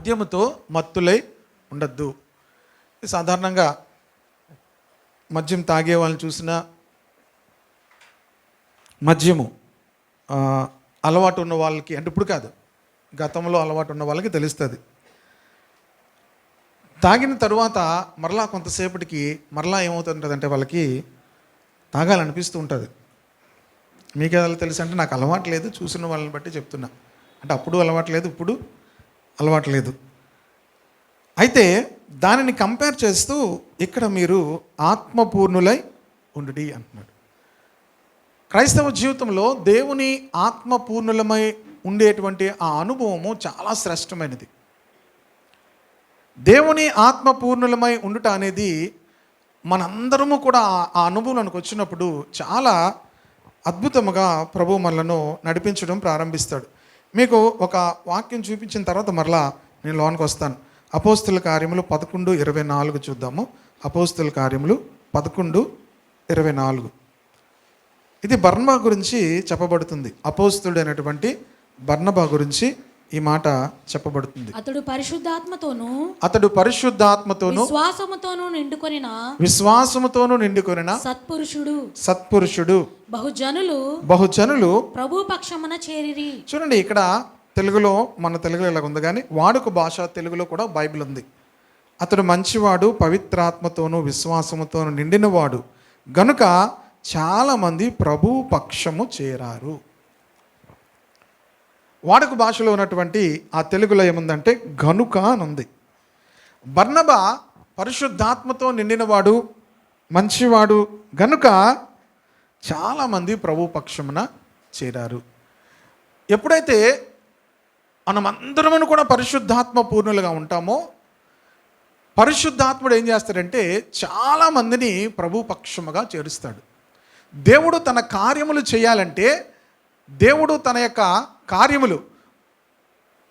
మద్యముతో మత్తులై ఉండద్దు. సాధారణంగా మద్యం తాగే వాళ్ళని చూసినా, మద్యము అలవాటు ఉన్న వాళ్ళకి, అంటే ఇప్పుడు కాదు, గతంలో అలవాటు ఉన్న వాళ్ళకి తెలుస్తుంది. తాగిన తరువాత మరలా కొంతసేపటికి మరలా ఏమవుతుంటుందంటే వాళ్ళకి తాగాలనిపిస్తూ ఉంటుంది. మీకు ఎలా తెలుసు అంటే నాకు అలవాటు లేదు, చూసిన వాళ్ళని బట్టి చెప్తున్నా. అంటే అప్పుడు అలవాటు లేదు, ఇప్పుడు అలవాటు లేదు. అయితే దానిని కంపేర్ చేస్తూ ఇక్కడ మీరు ఆత్మపూర్ణులై ఉండుడి అంటున్నాడు. క్రైస్తవ జీవితంలో దేవుని ఆత్మపూర్ణులమై ఉండేటువంటి ఆ అనుభవము చాలా శ్రేష్టమైనది. దేవుని ఆత్మపూర్ణులమై ఉండుట అనేది మనందరము కూడా ఆ అనుభవంలోకి వచ్చినప్పుడు చాలా అద్భుతముగా ప్రభు మనలను నడిపించడం ప్రారంభిస్తాడు. మీకు ఒక వాక్యం చూపించిన తర్వాత మరలా నేను లోనికి వస్తాను. అపోస్తుల కార్యములు 11:24 చూద్దాము. అపోస్తుల కార్యములు 11:24. ఇది బర్నబా గురించి చెప్పబడుతుంది. అపోస్తుడైనటువంటి బర్నబా గురించి ఈ మాట చెప్పబడుతుంది. అతడు పరిశుద్ధాత్మతోను విశ్వాసముతోను నిండుకొనిన సత్పురుషుడు బహుజనులు ప్రభు పక్షమున చేరిరి. చూడండి, ఇక్కడ తెలుగులో, మన తెలుగులో ఇలా ఉంది, కానీ వాడుక భాష తెలుగులో కూడా బైబిల్ ఉంది. అతడు మంచివాడు, పవిత్రాత్మతోను విశ్వాసముతోను నిండినవాడు గనుక చాలామంది ప్రభు పక్షము చేరారు. వాడుక భాషలో ఉన్నటువంటి ఆ తెలుగులో ఏముందంటే గనుక అని ఉంది. బర్నబా పరిశుద్ధాత్మతో నిండినవాడు, మంచివాడు గనుక చాలామంది ప్రభు పక్షమున చేరారు. ఎప్పుడైతే మనమందరము కూడా పరిశుద్ధాత్మ పూర్ణులుగా ఉంటామో, పరిశుద్ధాత్ముడు ఏం చేస్తాడంటే చాలామందిని ప్రభు పక్షముగా చేరుస్తాడు. దేవుడు తన కార్యములు చేయాలంటే, దేవుడు తన యొక్క కార్యములు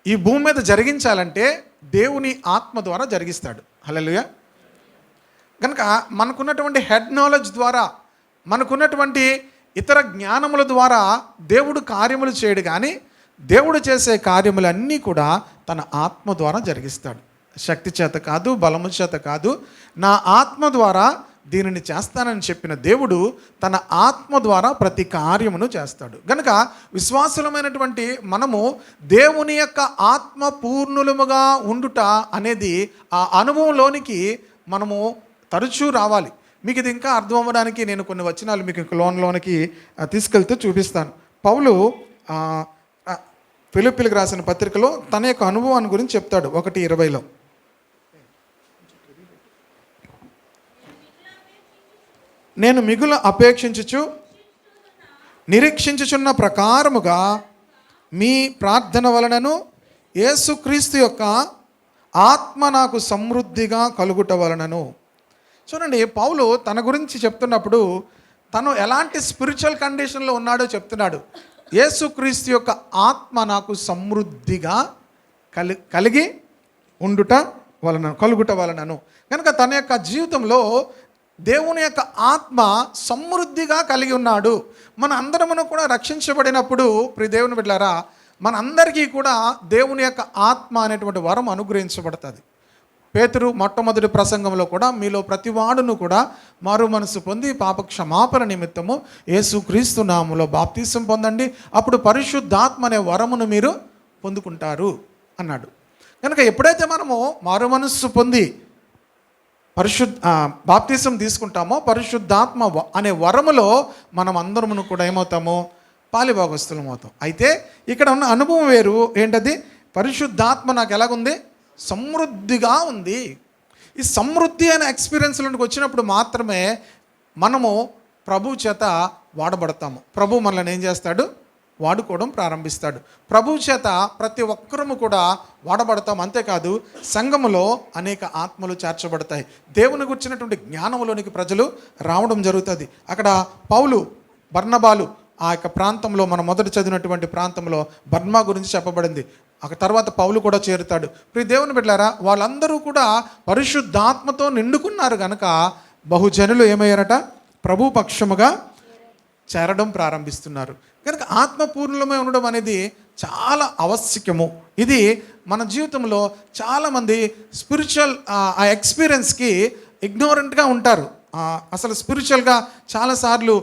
ఈ భూమి మీద జరిగించాలంటే దేవుని ఆత్మ ద్వారా జరిగిస్తాడు. హల్లెలూయా. కనుక మనకున్నటువంటి హెడ్ నాలెడ్జ్ ద్వారా, మనకున్నటువంటి ఇతర జ్ఞానముల ద్వారా దేవుడు కార్యములు చేయడు, కానీ దేవుడు చేసే కార్యములన్నీ కూడా తన ఆత్మ ద్వారా జరిగిస్తాడు. శక్తి చేత కాదు, బలము చేత కాదు, నా ఆత్మ ద్వారా దీనిని చేస్తానని చెప్పిన దేవుడు తన ఆత్మ ద్వారా ప్రతి కార్యమును చేస్తాడు. గనుక విశ్వాసులమైనటువంటి మనము దేవుని యొక్క ఆత్మ పూర్ణులముగా ఉండుట అనేది ఆ అనుభవంలోనికి మనము తరచూ రావాలి. మీకు ఇది ఇంకా అర్థం అవ్వడానికి నేను కొన్ని వచనాలు మీకు లోనికి తీసుకెళ్తూ చూపిస్తాను. పౌలు ఫిలిప్పీలకు రాసిన పత్రికలో తన యొక్క అనుభవాన్ని గురించి చెప్తాడు. 1:20. నేను మిగుల అపేక్షించుచు నిరీక్షించుచున్న ప్రకారముగా మీ ప్రార్థన వలనను యేసుక్రీస్తు యొక్క ఆత్మ నాకు సమృద్ధిగా కలుగుట వలనను. చూడండి, పౌలు తన గురించి చెప్తున్నప్పుడు తను ఎలాంటి స్పిరిచువల్ కండిషన్లో ఉన్నాడో చెప్తున్నాడు. యేసుక్రీస్తు యొక్క ఆత్మ నాకు సమృద్ధిగా కలిగి ఉండుట వలన, కలుగుట వలనను. కనుక తన యొక్క జీవితంలో దేవుని యొక్క ఆత్మ సమృద్ధిగా కలిగి ఉన్నాడు. మన అందరమును కూడా రక్షించబడినప్పుడు, ప్రియ దేవుని బిడ్డలారా, మన అందరికీ కూడా దేవుని యొక్క ఆత్మ అనేటువంటి వరం అనుగ్రహించబడుతుంది. పేతురు మొట్టమొదటి ప్రసంగంలో కూడా మీలో ప్రతివాడును కూడా మారు మనసు పొంది పాప క్షమాపణ నిమిత్తము యేసుక్రీస్తు నామములో బాప్తీసం పొందండి, అప్పుడు పరిశుద్ధాత్మ అనే వరమును మీరు పొందుకుంటారు అన్నాడు. కనుక ఎప్పుడైతే మనము మారు మనస్సు పొంది బాప్తీసం తీసుకుంటామో, పరిశుద్ధాత్మ అనే వరములో మనం అందరమును కూడా ఏమవుతామో పాలిభాగస్తులం అవుతాం. అయితే ఇక్కడ ఉన్న అనుభవం వేరు. ఏంటది? పరిశుద్ధాత్మ నాకు ఎలాగుంది? సమృద్ధిగా ఉంది. ఈ సమృద్ధి అనే ఎక్స్పీరియన్స్లోకి వచ్చినప్పుడు మాత్రమే మనము ప్రభు చేత వాడబడతాము. ప్రభు మనల్ని ఏం చేస్తాడు? వాడుకోవడం ప్రారంభిస్తాడు. ప్రభు చేత ప్రతి ఒక్కరము కూడా వాడబడతాం. అంతేకాదు, సంఘములో అనేక ఆత్మలు చేర్చబడతాయి. దేవుని గురించినటువంటి జ్ఞానంలోనికి ప్రజలు రావడం జరుగుతుంది. అక్కడ పౌలు, బర్నబాలు ఆ యొక్క ప్రాంతంలో, మనం మొదట చదివినటువంటి ప్రాంతంలో బర్మా గురించి చెప్పబడింది. ఆ తర్వాత పౌలు కూడా చేరుతాడు. ప్రియ దేవుని బిడ్డలారా, వాళ్ళందరూ కూడా పరిశుద్ధాత్మతో నిండుకున్నారు కనుక బహుజనులు ఏమయ్యారట? ప్రభు పక్షముగా చేరడం ప్రారంభిస్తున్నారు. కనుక ఆత్మపూర్ణులమై ఉండడం అనేది చాలా ఆవశ్యకము. ఇది మన జీవితంలో చాలామంది స్పిరిచువల్ ఆ ఎక్స్పీరియన్స్కి ఇగ్నోరెంట్గా ఉంటారు. అసలు స్పిరిచువల్గా చాలాసార్లు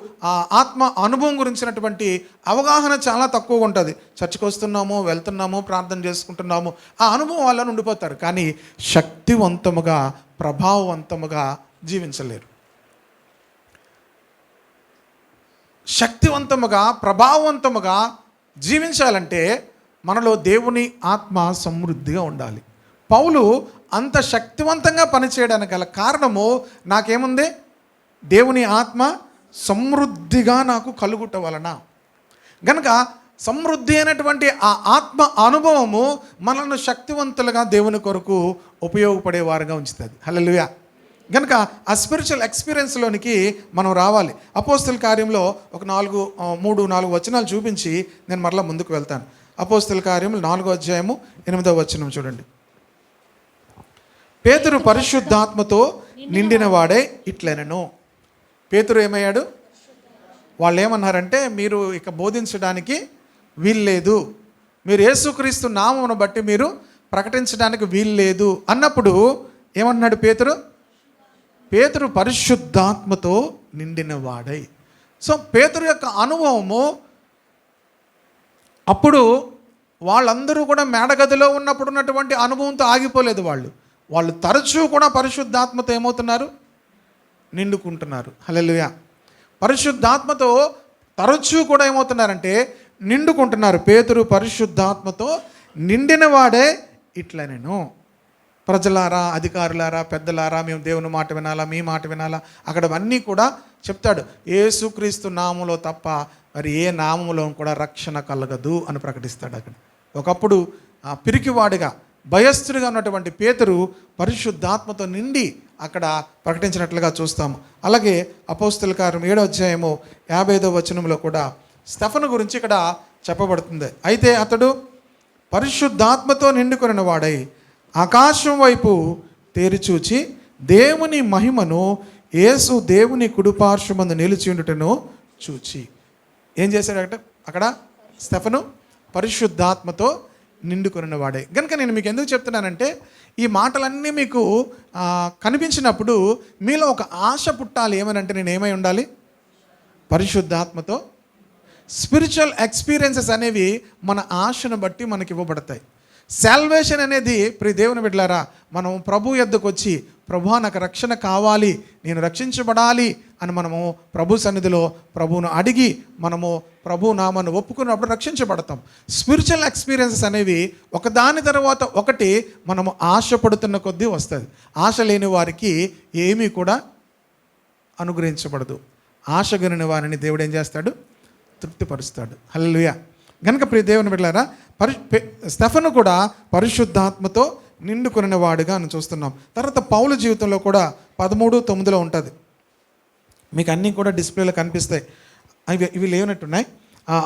ఆత్మ అనుభవం గురించినటువంటి అవగాహన చాలా తక్కువగా ఉంటుంది. చర్చికి వస్తున్నాము, వెళ్తున్నాము, ప్రార్థన చేసుకుంటున్నాము, ఆ అనుభవం వాళ్ళని ఉండిపోతారు. కానీ శక్తివంతముగా, ప్రభావవంతముగా జీవించలేరు. శక్తివంతముగా, ప్రభావవంతముగా జీవించాలంటే మనలో దేవుని ఆత్మ సమృద్ధిగా ఉండాలి. పౌలు అంత శక్తివంతంగా పనిచేయడానికి గల కారణము నాకేముంది? దేవుని ఆత్మ సమృద్ధిగా నాకు కలుగుట వలన. గనుక సమృద్ధి అయినటువంటి ఆ ఆత్మ అనుభవము మనల్ని శక్తివంతులుగా దేవుని కొరకు ఉపయోగపడేవారుగా ఉంచుతుంది. హల్లెలూయా. గనుక ఆ స్పిరిచువల్ ఎక్స్పీరియన్స్లోనికి మనం రావాలి. అపోస్తల కార్యంలో ఒక 3-4 వచనాలు చూపించి నేను మరలా ముందుకు వెళ్తాను. అపోస్తల కార్యములు 4వ అధ్యాయము 8వ వచనం చూడండి. పేతురు పరిశుద్ధాత్మతో నిండిన వాడే ఇట్లనెను. పేతురు ఏమయ్యాడు? వాళ్ళు ఏమన్నారంటే, మీరు ఇక బోధించడానికి వీల్లేదు, మీరు యేసుక్రీస్తు నామమును బట్టి మీరు ప్రకటించడానికి వీల్లేదు అన్నప్పుడు ఏమన్నాడు పేతురు? పేతురు పరిశుద్ధాత్మతో నిండిన వాడై. సో పేతురు యొక్క అనుభవము అప్పుడు వాళ్ళందరూ కూడా మేడగదిలో ఉన్నప్పుడు ఉన్నటువంటి అనుభవంతో ఆగిపోలేదు. వాళ్ళు తరచూ కూడా పరిశుద్ధాత్మతో ఏమవుతున్నారు? నిండుకుంటున్నారు. హల్లెలూయా. పరిశుద్ధాత్మతో తరచూ కూడా ఏమవుతున్నారంటే నిండుకుంటున్నారు. పేతురు పరిశుద్ధాత్మతో నిండిన వాడే ఇట్లనెను. ప్రజలారా, అధికారులారా, పెద్దలారా, మేము దేవుని మాట వినాలా, మీ మాట వినాలా, అక్కడ అన్నీ కూడా చెప్తాడు. యేసుక్రీస్తు నామములో తప్ప మరి ఏ నామములో కూడా రక్షణ కలగదు అని ప్రకటిస్తాడు. అక్కడ ఒకప్పుడు పిరికివాడిగా, భయస్థుడిగా ఉన్నటువంటి పేతురు పరిశుద్ధాత్మతో నిండి అక్కడ ప్రకటించినట్లుగా చూస్తాము. అలాగే అపోస్తల కార్యం 7వ అధ్యాయము 55వ వచనంలో కూడా స్టెఫను గురించి ఇక్కడ చెప్పబడుతుంది. అయితే అతడు పరిశుద్ధాత్మతో నిండుకొనిన వాడై ఆకాశం వైపు తేరిచూచి దేవుని మహిమను, యేసు దేవుని కుడిపార్శ్వమందు నిలిచి ఉండుటను చూచి. ఏం చేశాడు అక్కడ? స్టెఫను పరిశుద్ధాత్మతో నిండుకొనిన వాడే. కనుక నేను మీకు ఎందుకు చెప్తున్నానంటే, ఈ మాటలన్నీ మీకు కనిపించినప్పుడు మీలో ఒక ఆశ పుట్టాలి. ఏమనంటే, నేను ఏమై ఉండాలి? పరిశుద్ధాత్మతో. స్పిరిచువల్ ఎక్స్పీరియన్సెస్ అనేవి మన ఆశను బట్టి మనకి ఇవ్వబడతాయి. సాల్వేషన్ అనేది ప్రియ దేవుని బిడ్డలారా, మనం ప్రభు యొద్దకు వచ్చి, ప్రభు నాకు రక్షణ కావాలి, నేను రక్షించబడాలి అని మనము ప్రభు సన్నిధిలో ప్రభువును అడిగి మనము ప్రభు నామాన్ని ఒప్పుకున్నప్పుడు రక్షించబడతాం. స్పిరిచువల్ ఎక్స్పీరియన్సెస్ అనేవి ఒకదాని తర్వాత ఒకటి మనము ఆశపడుతున్న కొద్దీ వస్తుంది. ఆశ లేని వారికి ఏమీ కూడా అనుగ్రహించబడదు. ఆశ గనిన వారిని దేవుడు ఏం చేస్తాడు? తృప్తిపరుస్తాడు. హల్లెలూయా. కనుక ప్రియ దేవుని బిడ్డలారా, స్టెఫను కూడా పరిశుద్ధాత్మతో నిండుకొనిన వాడుగా అని చూస్తున్నాం. తర్వాత పౌలు జీవితంలో కూడా 13:9 ఉంటుంది. మీకు అన్నీ కూడా డిస్ప్లేలో కనిపిస్తాయి. ఇవి లేనట్టున్నాయి.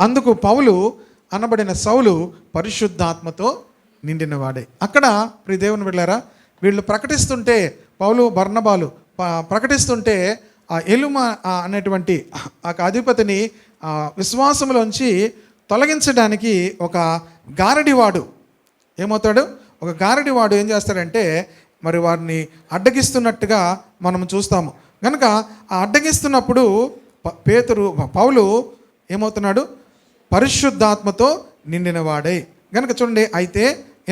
అందుకు పౌలు అనబడిన సౌలు పరిశుద్ధాత్మతో నిండిన వాడే. అక్కడ ప్రియ దేవుని బిడ్డలారా, వీళ్ళు ప్రకటిస్తుంటే, పౌలు బర్నబాలు ప్రకటిస్తుంటే ఎలుమ అనేటువంటి ఆ అధిపతిని విశ్వాసంలోంచి తొలగించడానికి ఒక గారడివాడు ఏమవుతాడు? ఒక గారడివాడు ఏం చేస్తాడంటే, మరి వారిని అడ్డగిస్తున్నట్టుగా మనం చూస్తాము. కనుక ఆ అడ్డగిస్తున్నప్పుడు పౌలు ఏమవుతున్నాడు? పరిశుద్ధాత్మతో నిండిన వాడై. కనుక చూడండి, అయితే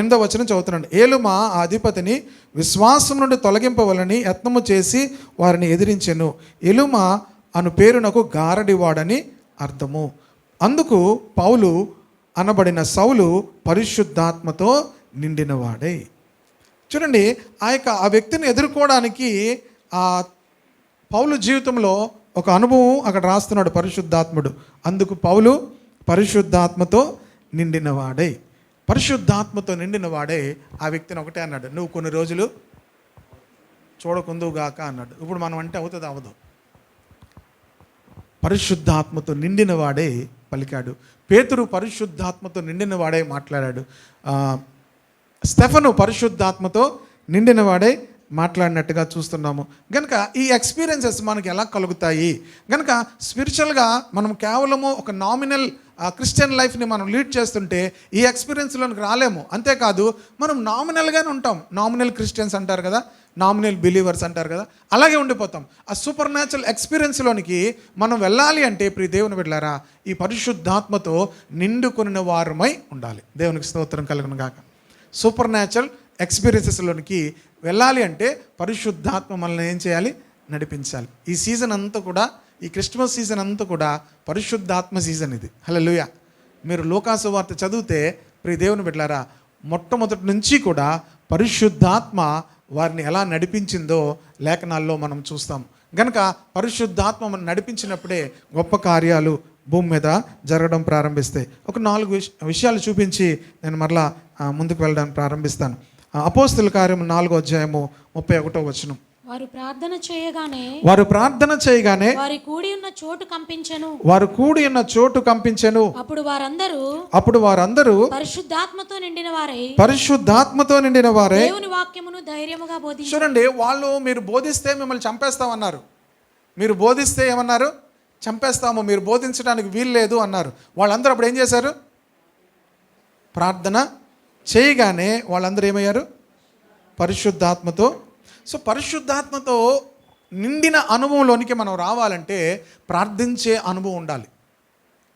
8వ వచనం చదువుతున్నాడు. ఏలుమ ఆ అధిపతిని విశ్వాసం నుండి తొలగింపవలని యత్నము చేసి వారిని ఎదిరించెను. ఎలుమ అను పేరునకు గారడివాడని అర్థము. అందుకు పౌలు అనబడిన సౌలు పరిశుద్ధాత్మతో నిండినవాడే. చూడండి, ఆ వ్యక్తిని ఎదుర్కోవడానికి పౌలు జీవితంలో ఒక అనుభవం అక్కడ రాస్తున్నాడు పరిశుద్ధాత్ముడు. అందుకు పౌలు పరిశుద్ధాత్మతో నిండినవాడే. పరిశుద్ధాత్మతో నిండినవాడే ఆ వ్యక్తిని ఒకటే అన్నాడు, నువ్వు కొన్ని రోజులు చూడకుందువుగాక అన్నాడు. ఇప్పుడు మనం అంటే అవుతుంది, అవదు. పరిశుద్ధాత్మతో నిండిన వాడే పలికాడు. పేతురు పరిశుద్ధాత్మతో నిండిన వాడే మాట్లాడాడు. స్టెఫను పరిశుద్ధాత్మతో నిండిన వాడే మాట్లాడినట్టుగా చూస్తున్నాము. కనుక ఈ ఎక్స్పీరియన్సెస్ మనకి ఎలా కలుగుతాయి? కనుక స్పిరిచువల్గా మనం కేవలము ఒక నామినల్ క్రిస్టియన్ లైఫ్ని మనం లీడ్ చేస్తుంటే ఈ ఎక్స్పీరియన్స్లోనికి రాలేము. అంతేకాదు మనం నామినల్గానే ఉంటాం. నామినల్ క్రిస్టియన్స్ అంటారు కదా, నామినల్ బిలీవర్స్ అంటారు కదా, అలాగే ఉండిపోతాం. ఆ సూపర్ న్యాచురల్ ఎక్స్పీరియన్స్లోనికి మనం వెళ్ళాలి అంటే ప్రియ దేవుని బిడ్డలారా, ఈ పరిశుద్ధాత్మతో నిండుకొనిన వారమై ఉండాలి. దేవునికి స్తోత్రం కలుగును గాక. సూపర్ న్యాచురల్ ఎక్స్పీరియన్సెస్లోనికి వెళ్ళాలి అంటే పరిశుద్ధాత్మ మనల్ని ఏం చేయాలి? నడిపించాలి. ఈ సీజన్ అంతా కూడా, ఈ క్రిస్మస్ సీజన్ అంతా కూడా పరిశుద్ధాత్మ సీజన్ ఇది. హల్లెలూయా. మీరు లూకాసు వార్త చదివితే ప్రియ దేవుని బిడ్డలారా, మొట్టమొదటి నుంచి కూడా పరిశుద్ధాత్మ వారిని ఎలా నడిపించిందో లేఖనాల్లో మనం చూస్తాం. కనుక పరిశుద్ధాత్మ మనం నడిపించినప్పుడే గొప్ప కార్యాలు భూమి మీద జరగడం ప్రారంభిస్తాయి. ఒక 4 విషయాలు చూపించి నేను మరలా ముందుకు వెళ్ళడానికి ప్రారంభిస్తాను. అపోస్తుల కార్యం 4వ అధ్యాయము 31వ వచనం. వారు ప్రార్థన చేయగానే వారి కూడి ఉన్న చోటు కంపించెను. అప్పుడు వారందరూ పరిశుద్ధాత్మతో నిండిన వారై దేవుని వాక్యమును ధైర్యముగా బోధించారు. చూడండి, వాళ్ళు మీరు బోధిస్తే మిమ్మల్ని చంపేస్తామన్నారు. మీరు బోధిస్తే ఏమన్నారు? చంపేస్తాము, మీరు బోధించడానికి వీలు లేదు అన్నారు. వాళ్ళందరూ అప్పుడు ఏం చేశారు? ప్రార్థన చేయగానే వాళ్ళందరూ ఏమయ్యారు? పరిశుద్ధాత్మతో. సో పరిశుద్ధాత్మతో నిండిన అనుభవంలోనికి మనం రావాలంటే ప్రార్థించే అనుభవం ఉండాలి.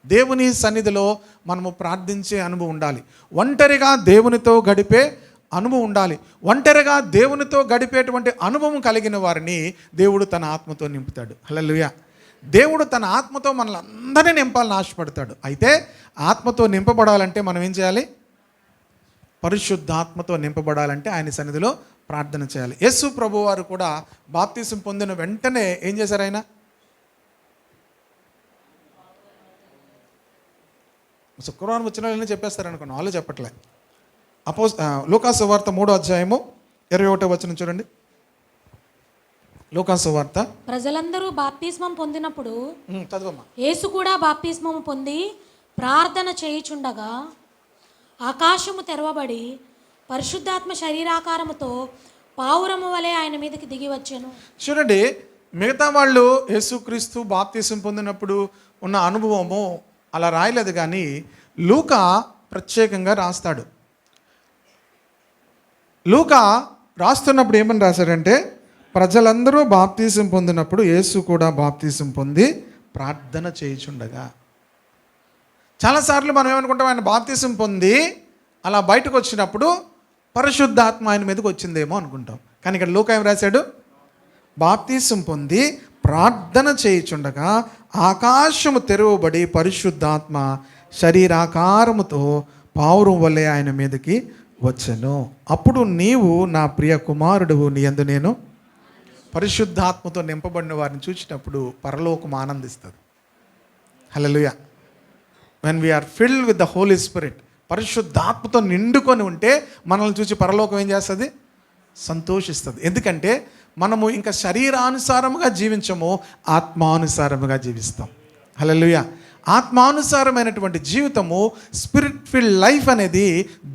దేవుని సన్నిధిలో మనము ప్రార్థించే అనుభవం ఉండాలి. ఒంటరిగా దేవునితో గడిపే అనుభవం ఉండాలి. ఒంటరిగా దేవునితో గడిపేటువంటి అనుభవం కలిగిన వారిని దేవుడు తన ఆత్మతో నింపుతాడు. హల్లెలూయా. దేవుడు తన ఆత్మతో మనల్ని అందరినీ నింపాలని ఆశపడతాడు. అయితే ఆత్మతో నింపబడాలంటే మనం ఏం చేయాలి? పరిశుద్ధాత్మతో నింపబడాలంటే ఆయన సన్నిధిలో ప్రార్థన చేయాలి. యేసు ప్రభు వారు కూడా బాప్తిసం పొందిన వెంటనే ఏం చేశారు? ఆయన శుక్రవారం వచ్చిన వాళ్ళని చెప్పేస్తారు అనుకున్నాను, వాళ్ళు చెప్పట్లే. లూకాసు వార్త 3వ అధ్యాయము 21వ వచనం చూడండి. లూకాసు వార్త. ప్రజలందరూ బాప్తిస్మం పొందినప్పుడు యేసు కూడా బాప్తిస్మం పొంది ప్రార్థన చేయుచుండగా ఆకాశము తెరవబడి పరిశుద్ధాత్మ శరీరాకారముతో పావురము వలె ఆయన మీదకి దిగి వచ్చాను. చూడండి, మిగతా వాళ్ళు యేసుక్రీస్తు బాప్తిసం పొందినప్పుడు ఉన్న అనుభవము అలా రాయలేదు, కానీ లూకా ప్రత్యేకంగా రాస్తాడు. లూకా రాస్తున్నప్పుడు ఏమని రాశాడంటే, ప్రజలందరూ బాప్తిసం పొందినప్పుడు యేసు కూడా బాప్తిసం పొంది ప్రార్థన చేయుచుండగా. చాలాసార్లు మనం ఏమనుకుంటాం, ఆయన బాప్తిసం పొంది అలా బయటకు వచ్చినప్పుడు పరిశుద్ధాత్మ ఆయన మీదకి వచ్చిందేమో అనుకుంటాం. కానీ ఇక్కడ లూకా ఏం రాశాడు? బాప్తిసం పొంది ప్రార్థన చేయుచుండగా ఆకాశము తెరవబడి పరిశుద్ధాత్మ శరీరాకారముతో పావురం వలె ఆయన మీదకి వచ్చెను. అప్పుడు నీవు నా ప్రియ కుమారుడువు, నీ యందు నేను. పరిశుద్ధాత్మతో నింపబడిన వారిని చూసినప్పుడు పరలోకం ఆనందిస్తుంది. హల్లెలూయా. When we are filled with the Holi spirit, పరిశుద్ధాత్మతో నిండుకొని ఉంటే మనల్ని చూసి పరలోకం ఏం చేస్తుంది? సంతోషిస్తుంది. ఎందుకంటే మనము ఇంకా శరీరానుసారముగా జీవించము, ఆత్మానుసారముగా జీవిస్తాం. హల్లెలూయా. ఆత్మానుసారమైనటువంటి జీవితము, స్పిరిట్ ఫిల్డ్ లైఫ్ అనేది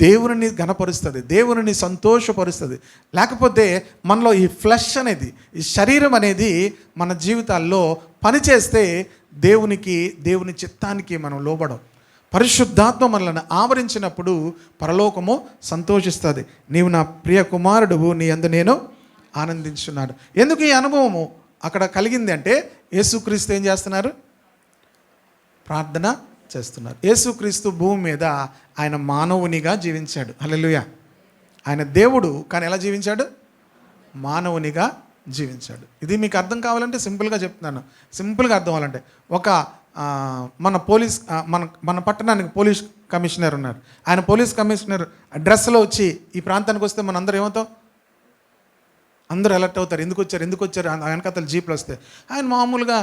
దేవుని ఘనపరుస్తుంది, దేవుని సంతోషపరుస్తుంది. లేకపోతే మనలో ఈ ఫ్లెష్ అనేది, ఈ శరీరం అనేది మన జీవితాల్లో పనిచేస్తే దేవుని చిత్తానికి మనం లోబడం. పరిశుద్ధాత్మ మనల్ని ఆవరించినప్పుడు పరలోకము సంతోషిస్తుంది. నీవు నా ప్రియ కుమారుడువు, నీ యందు నేను ఆనందించున్నాడు. ఎందుకు ఈ అనుభవము అక్కడ కలిగింది అంటే, యేసుక్రీస్తు ఏం చేస్తున్నారు? ప్రార్థన చేస్తున్నారు. యేసుక్రీస్తు భూమి మీద ఆయన మానవునిగా జీవించాడు. హల్లెలూయా. ఆయన దేవుడు, కానీ ఎలా జీవించాడు? మానవునిగా జీవించాడు. ఇది మీకు అర్థం కావాలంటే సింపుల్గా చెప్తున్నాను. సింపుల్గా అర్థం అవ్వాలంటే, ఒక మన పట్టణానికి పోలీస్ కమిషనర్ ఉన్నారు. ఆయన పోలీస్ కమిషనర్ డ్రెస్లో వచ్చి ఈ ప్రాంతానికి వస్తే మన అందరూ ఏమవుతాం? అందరూ అలర్ట్ అవుతారు. ఎందుకు వచ్చారు వెనకాతల జీప్లు వస్తే. ఆయన మామూలుగా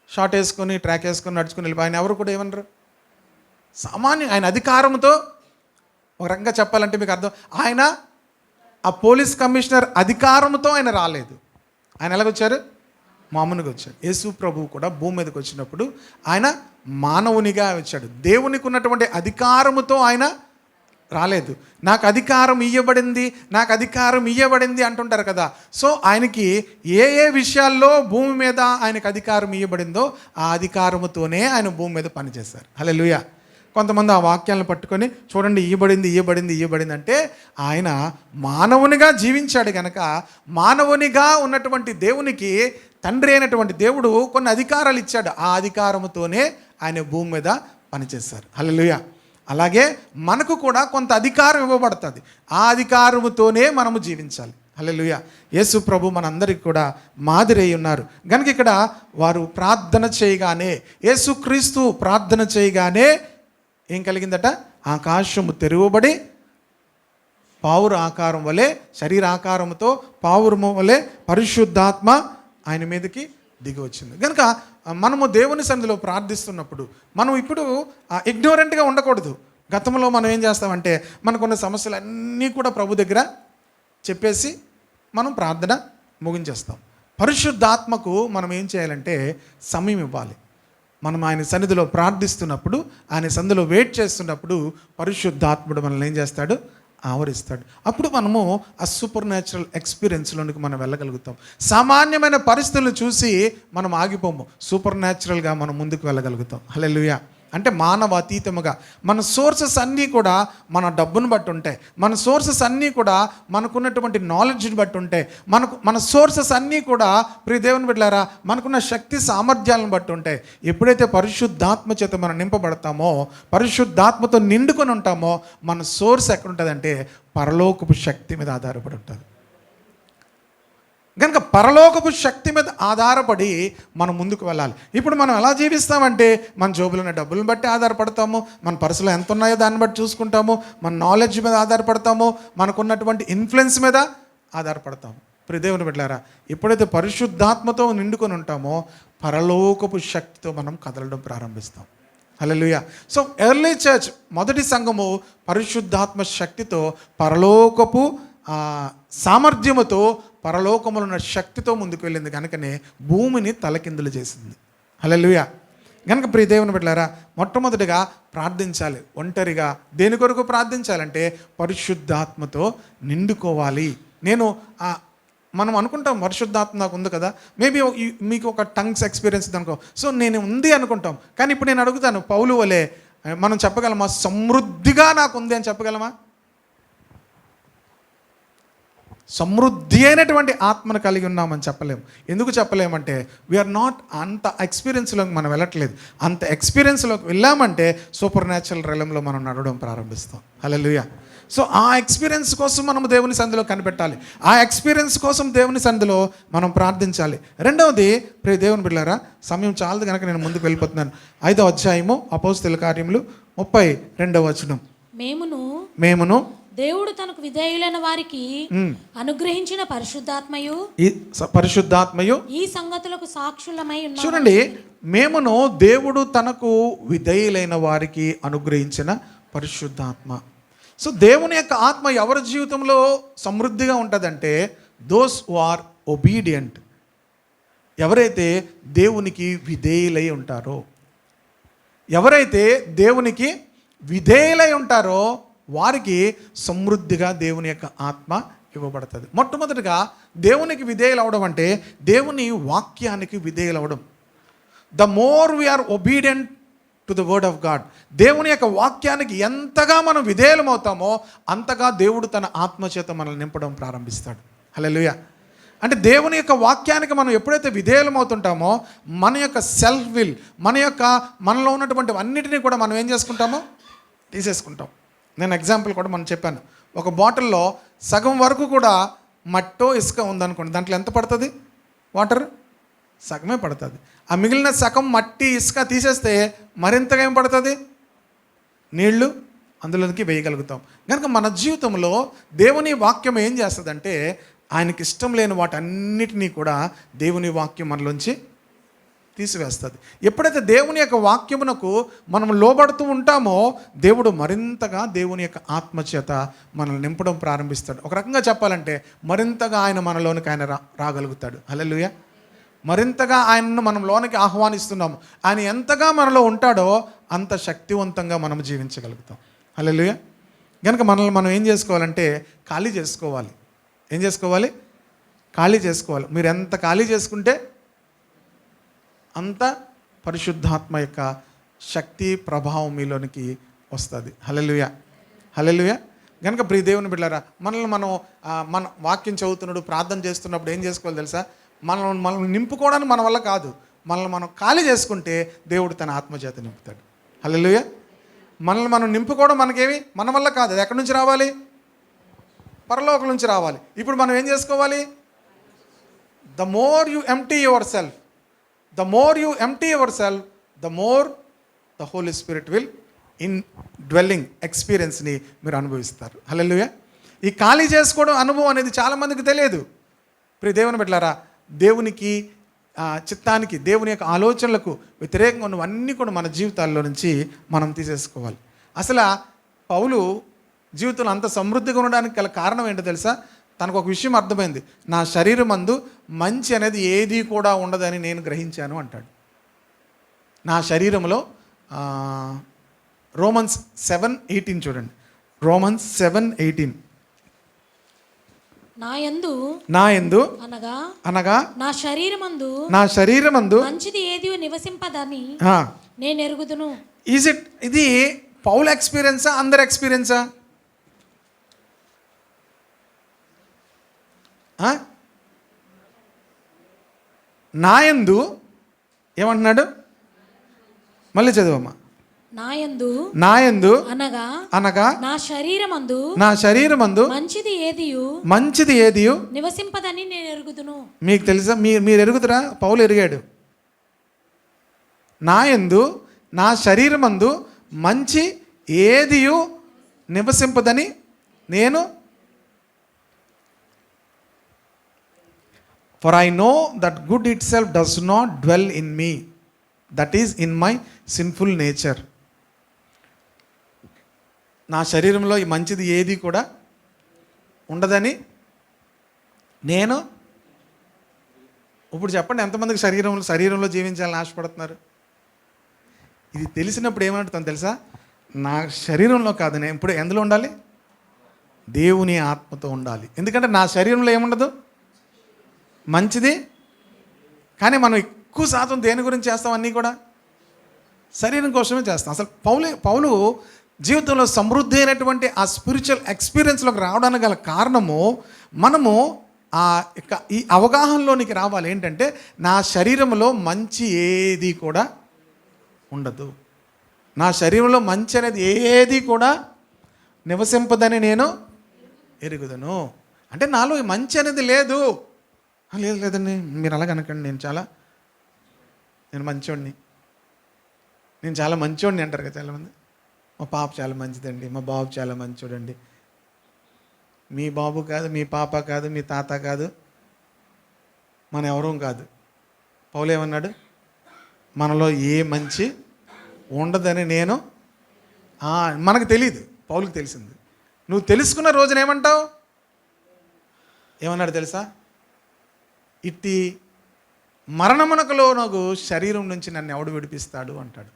షార్ట్ వేసుకొని ట్రాక్ వేసుకొని నడుచుకుని వెళ్ళిపోయి ఆయన ఎవరు కూడా ఏమన్నారు? సామాన్య ఆయన అధికారంతో, ఒక రకంగా చెప్పాలంటే మీకు అర్థం, ఆయన ఆ పోలీస్ కమిషనర్ అధికారంతో ఆయన రాలేదు. ఆయన ఎలాగొచ్చారు? మామూలుగా వచ్చాడు. యేసు ప్రభువు కూడా భూమి మీదకి వచ్చినప్పుడు ఆయన మానవునిగా వచ్చాడు. దేవునికి ఉన్నటువంటి అధికారముతో ఆయన రాలేదు. నాకు అధికారం ఇయ్యబడింది, నాకు అధికారం ఇయ్యబడింది అంటుంటారు కదా. సో ఆయనకి ఏ ఏ విషయాల్లో భూమి మీద ఆయనకు అధికారం ఇయ్యబడిందో ఆ అధికారముతోనే ఆయన భూమి మీద పనిచేశారు. హల్లెలూయా. కొంతమంది ఆ వాక్యాలను పట్టుకొని చూడండి ఇయ్యబడింది అంటే ఆయన మానవునిగా జీవించాడు గనక మానవునిగా ఉన్నటువంటి దేవునికి తండ్రి అయినటువంటి దేవుడు కొన్ని అధికారాలు ఇచ్చాడు. ఆ అధికారముతోనే ఆయన భూమి మీద పనిచేశారు. హల్లెలూయా. అలాగే మనకు కూడా కొంత అధికారం ఇవ్వబడుతుంది. ఆ అధికారముతోనే మనము జీవించాలి. హల్లెలూయా. యేసు ప్రభు మనందరికి కూడా మాదిరి అయి ఉన్నారు కనుక ఇక్కడ వారు ప్రార్థన చేయగానే, యేసుక్రీస్తు ప్రార్థన చేయగానే ఏం కలిగిందట? ఆకాశము తెరువబడి పావుర ఆకారం వలె, శరీర ఆకారంతో పావురము వలె పరిశుద్ధాత్మ ఆయన మీదకి దిగి వచ్చింది. కనుక మనము దేవుని సన్నిధిలో ప్రార్థిస్తున్నప్పుడు మనం ఇప్పుడు ఇగ్నోరెంట్గా ఉండకూడదు. గతంలో మనం ఏం చేస్తామంటే మనకున్న సమస్యలన్నీ కూడా ప్రభు దగ్గర చెప్పేసి మనం ప్రార్థన ముగించేస్తాం. పరిశుద్ధాత్మకు మనం ఏం చేయాలంటే సమయం ఇవ్వాలి. మనం ఆయన సన్నిధిలో ప్రార్థిస్తున్నప్పుడు, ఆయన సన్నిధిలో వెయిట్ చేస్తున్నప్పుడు పరిశుద్ధాత్ముడు మనల్ని ఏం చేస్తాడు? ఆవరిస్తాడు. అప్పుడు మనము ఆ సూపర్ న్యాచురల్ ఎక్స్పీరియన్స్లోనికి మనం వెళ్ళగలుగుతాం. సామాన్యమైన పరిస్థితులను చూసి మనం ఆగిపోము, సూపర్ న్యాచురల్గా మనం ముందుకు వెళ్ళగలుగుతాం. హల్లెలూయా. అంటే మానవ అతీతముగా మన సోర్సెస్ అన్నీ కూడా మన డబ్బును బట్టి ఉంటాయి, మన సోర్సెస్ అన్నీ కూడా మనకున్నటువంటి నాలెడ్జ్ని బట్టి ఉంటాయి, మన సోర్సెస్ అన్నీ కూడా ప్రియ దేవుని బిడ్డలారా మనకున్న శక్తి సామర్థ్యాలను బట్టి ఉంటాయి. ఎప్పుడైతే పరిశుద్ధాత్మ చేత మనం నింపబడతామో, పరిశుద్ధాత్మతో నిండుకొని ఉంటామో, మన సోర్స్ ఎక్కడుంటుందంటే పరలోకపు శక్తి మీద ఆధారపడి ఉంటుంది. కనుక పరలోకపు శక్తి మీద ఆధారపడి మనం ముందుకు వెళ్ళాలి. ఇప్పుడు మనం ఎలా జీవిస్తామంటే మన జోబులో ఉన్న డబ్బులను బట్టి ఆధారపడతాము, మన పర్సులో ఎంత ఉన్నాయో దాన్ని బట్టి చూసుకుంటాము, మన నాలెడ్జ్ మీద ఆధారపడతాము, మనకున్నటువంటి ఇన్ఫ్లుయెన్స్ మీద ఆధారపడతాము. ప్రియ దేవుని బిడ్డలారా, ఎప్పుడైతే పరిశుద్ధాత్మతో నిండుకొని ఉంటామో పరలోకపు శక్తితో మనం కదలడం ప్రారంభిస్తాం. హల్లెలూయా. సో ఎర్లీ చర్చ్ మొదటి సంఘము పరిశుద్ధాత్మ శక్తితో పరలోకపు సామర్థ్యముతో పరలోకములో ఉన్న శక్తితో ముందుకు వెళ్ళింది కనుకనే భూమిని తలకిందులు చేసింది. హల్లెలూయా. కనుక ప్రియ దేవుని బిడ్డలారా, మొట్టమొదటిగా ప్రార్థించాలి. ఒంటరిగా దేని కొరకు ప్రార్థించాలంటే పరిశుద్ధాత్మతో నిండుకోవాలి. మనం అనుకుంటాం పరిశుద్ధాత్మ నాకు ఉంది కదా, మేబీ మీకు ఒక టంగ్స్ ఎక్స్పీరియన్స్ అనుకో, సో నేను ఉంది అనుకుంటాం. కానీ ఇప్పుడు నేను అడుగుతాను, పౌలు వలె మనం చెప్పగలమా సమృద్ధిగా నాకు ఉంది అని చెప్పగలమా? సమృద్ధి అయినటువంటి ఆత్మను కలిగి ఉన్నామని చెప్పలేము. ఎందుకు చెప్పలేమంటే వీఆర్ నాట్ అంత ఎక్స్పీరియన్స్లోకి మనం వెళ్ళట్లేదు. అంత ఎక్స్పీరియన్స్లోకి వెళ్ళామంటే సూపర్ న్యాచురల్ రైలంలో మనం నడవడం ప్రారంభిస్తాం. హల్లెలూయా. సో ఆ ఎక్స్పీరియన్స్ కోసం మనం దేవుని సన్నిధిలో కనిపెట్టాలి, ఆ ఎక్స్పీరియన్స్ కోసం దేవుని సన్నిధిలో మనం ప్రార్థించాలి. రెండవది ప్రియ దేవుని బిడ్డలారా, సమయం చాలదు కనుక నేను ముందుకు వెళ్ళిపోతున్నాను. 5వ అధ్యాయము అపోస్తలుల కార్యములు 32వ వచనం. మేమును దేవుడు తనకు విధేయులైన వారికి అనుగ్రహించిన పరిశుద్ధాత్మయు ఈ సంగతులకు సాక్షులమై ఉన్నాము. చూడండి, మేమును దేవుడు తనకు విధేయులైన వారికి అనుగ్రహించిన పరిశుద్ధాత్మ. సో దేవుని యొక్క ఆత్మ ఎవరి జీవితంలో సమృద్ధిగా ఉంటుందంటే దోస్ హు ఆర్ ఒబీడియంట్, ఎవరైతే దేవునికి విధేయులై ఉంటారో, ఎవరైతే దేవునికి విధేయులై ఉంటారో వారికి సమృద్ధిగా దేవుని యొక్క ఆత్మ ఇవ్వబడుతుంది. మొట్టమొదటిగా దేవునికి విధేయులు అవడం అంటే దేవుని వాక్యానికి విధేయులు అవడం. The more we are obedient to the word of God, దేవుని యొక్క వాక్యానికి ఎంతగా మనం విధేయులమవుతామో అంతగా దేవుడు తన ఆత్మచేత మనల్ని నింపడం ప్రారంభిస్తాడు. హల్లెలూయా. అంటే దేవుని యొక్క వాక్యానికి మనం ఎప్పుడైతే విధేయులమవుతుంటామో మన యొక్క సెల్ఫ్ విల్, మనలో ఉన్నటువంటి అన్నిటినీ కూడా మనం ఏం చేసుకుంటామో తీసేసుకుంటాం. నేను ఎగ్జాంపుల్ కూడా మనం చెప్పాను, ఒక బాటిల్లో సగం వరకు కూడా మట్టో ఇసుక ఉందనుకోండి, దాంట్లో ఎంత పడుతుంది? వాటర్ సగమే పడుతుంది. ఆ మిగిలిన సగం మట్టి ఇసుక తీసేస్తే మరింతగా ఏం పడుతుంది? నీళ్లు అందులోకి వేయగలుగుతాం. కనుక మన జీవితంలో దేవుని వాక్యం ఏం చేస్తుందంటే ఆయనకి ఇష్టం లేని వాటన్నిటినీ కూడా దేవుని వాక్యం మనలోంచి తీసివేస్తుంది. ఎప్పుడైతే దేవుని యొక్క వాక్యమునకు మనం లోబడుతూ ఉంటామో దేవుడు మరింతగా దేవుని యొక్క ఆత్మచేత మనల్ని నింపడం ప్రారంభిస్తాడు. ఒక రకంగా చెప్పాలంటే మరింతగా ఆయన మనలోనికి ఆయన రాగలుగుతాడు. హల్లెలూయా. మరింతగా ఆయనను మనం లోనికి ఆహ్వానిస్తున్నాము. ఆయన ఎంతగా మనలో ఉంటాడో అంత శక్తివంతంగా మనం జీవించగలుగుతాం. హల్లెలూయా. కనుక మనల్ని మనం ఏం చేసుకోవాలంటే ఖాళీ చేసుకోవాలి. ఏం చేసుకోవాలి? ఖాళీ చేసుకోవాలి. మీరు ఎంత ఖాళీ చేసుకుంటే అంత పరిశుద్ధాత్మ యొక్క శక్తి ప్రభావం మీలోనికి వస్తుంది. హల్లెలూయా, హల్లెలూయా. కనుక ప్రియ దేవుని బిడ్డలారా, మనల్ని మనం మన వాక్యం చదువుతున్నాడు, ప్రార్థన చేస్తున్నప్పుడు ఏం చేసుకోవాలి తెలుసా? మనల్ని నింపుకోవడానికి మన వల్ల కాదు. మనల్ని మనం ఖాళీ చేసుకుంటే దేవుడు తన ఆత్మచేత నింపుతాడు. హల్లెలూయా. మనల్ని మనం నింపుకోవడం మనకేమి మన వల్ల కాదు. అది ఎక్కడి నుంచి రావాలి? పరలోకం నుంచి రావాలి. ఇప్పుడు మనం ఏం చేసుకోవాలి? The more you empty yourself, the more you empty yourself, the more the Holi spirit will indwelling ఎక్స్పీరియన్స్ని మీరు అనుభవిస్తారు. హల్లెలూయా. ఈ ఖాళీ చేసుకోవడం అనుభవం అనేది చాలామందికి తెలియదు. ప్రియ దేవుని బిడ్డలారా, దేవునికి చిత్తానికి, దేవుని యొక్క ఆలోచనలకు వ్యతిరేకంగా ఉన్నవన్నీ కూడా మన జీవితాల్లో నుంచి మనం తీసేసుకోవాలి. అసలు పౌలు జీవితంలో అంత సమృద్ధిగా ఉండడానికి గల కారణం ఏంటో తెలుసా? తనకు ఒక విషయం అర్థమైంది. నా శరీరం మందు మంచి అనేది ఏది కూడా ఉండదని నేను గ్రహించాను అంటాడు. నా శరీరంలో రోమన్స్ 7:18 చూడండి. రోమన్స్ 7:18. నా యందు అనగా నా శరీరమందు మంచిది ఏది నివసింపదని నేను ఎరుగుదును. ఇది పౌల్ ఎక్స్పీరియన్సా, అందరి ఎక్స్పీరియన్సా? నా యందు ఏమంటున్నాడు? మళ్ళీ చదువమ్మా. నా యందు అనగా నా శరీరమందు మంచిది ఏదియు నివసింపదని నేను ఎరుగుదును. మీకు తెలుసా? మీరు ఎరుగుతురా? పౌలు ఎరిగాడు. నా యందు నా శరీరమందు మంచి ఏదియు నివసింపదని నేను, for I know that good it self does not dwell in me, that is in my sinful nature. నా శరీరంలో ఈ మంచిది ఏది కూడా ఉండదని నేను, ఇప్పుడు చెప్పండి ఎంతమందికి శరీరంలో జీవించాలని ఆశపడుతున్నారు? ఇది తెలిసినప్పుడు ఏమంటాను తెలుసా? నా శరీరంలో కాదు, నేను ఇప్పుడు ఎందులో ఉండాలి? దేవుని ఆత్మతో ఉండాలి. ఎందుకంటే నా శరీరంలో ఏముండదు? మంచిది. కానీ మనం ఎక్కువ శాతం దేని గురించి చేస్తాం? అన్నీ కూడా శరీరం కోసమే చేస్తాం. అసలు పౌలు జీవితంలో సమృద్ధి అయినటువంటి ఆ స్పిరిచువల్ ఎక్స్పీరియన్స్లోకి రావడానికి గల కారణము, మనము ఈ అవగాహనలోనికి రావాలి. ఏంటంటే నా శరీరంలో మంచి ఏది కూడా ఉండదు, నా శరీరంలో మంచి అనేది ఏది కూడా నివసింపదని నేను ఎరుగుదను. అంటే నాలో మంచి అనేది లేదు. లేదండి మీరు అలాగనకండి, నేను మంచోడిని, నేను చాలా మంచోడిని అంటారు కదా చాలామంది. మా పాప చాలా మంచిదండి, మా బాబు చాలా మంచోడండి. మీ బాబు కాదు, మీ పాప కాదు, మీ తాత కాదు, మన ఎవరూ కాదు. పౌలు ఏమన్నాడు? మనలో ఏ మంచి ఉండదని నేను, మనకు తెలియదు, పౌలుకు తెలిసింది. నువ్వు తెలుసుకున్న రోజున ఏమంటావు? ఏమన్నాడు తెలుసా? ఇట్టి మరణమునకులో నాకు శరీరం నుంచి నన్ను ఎవడు విడిపిస్తాడు అంటాడు.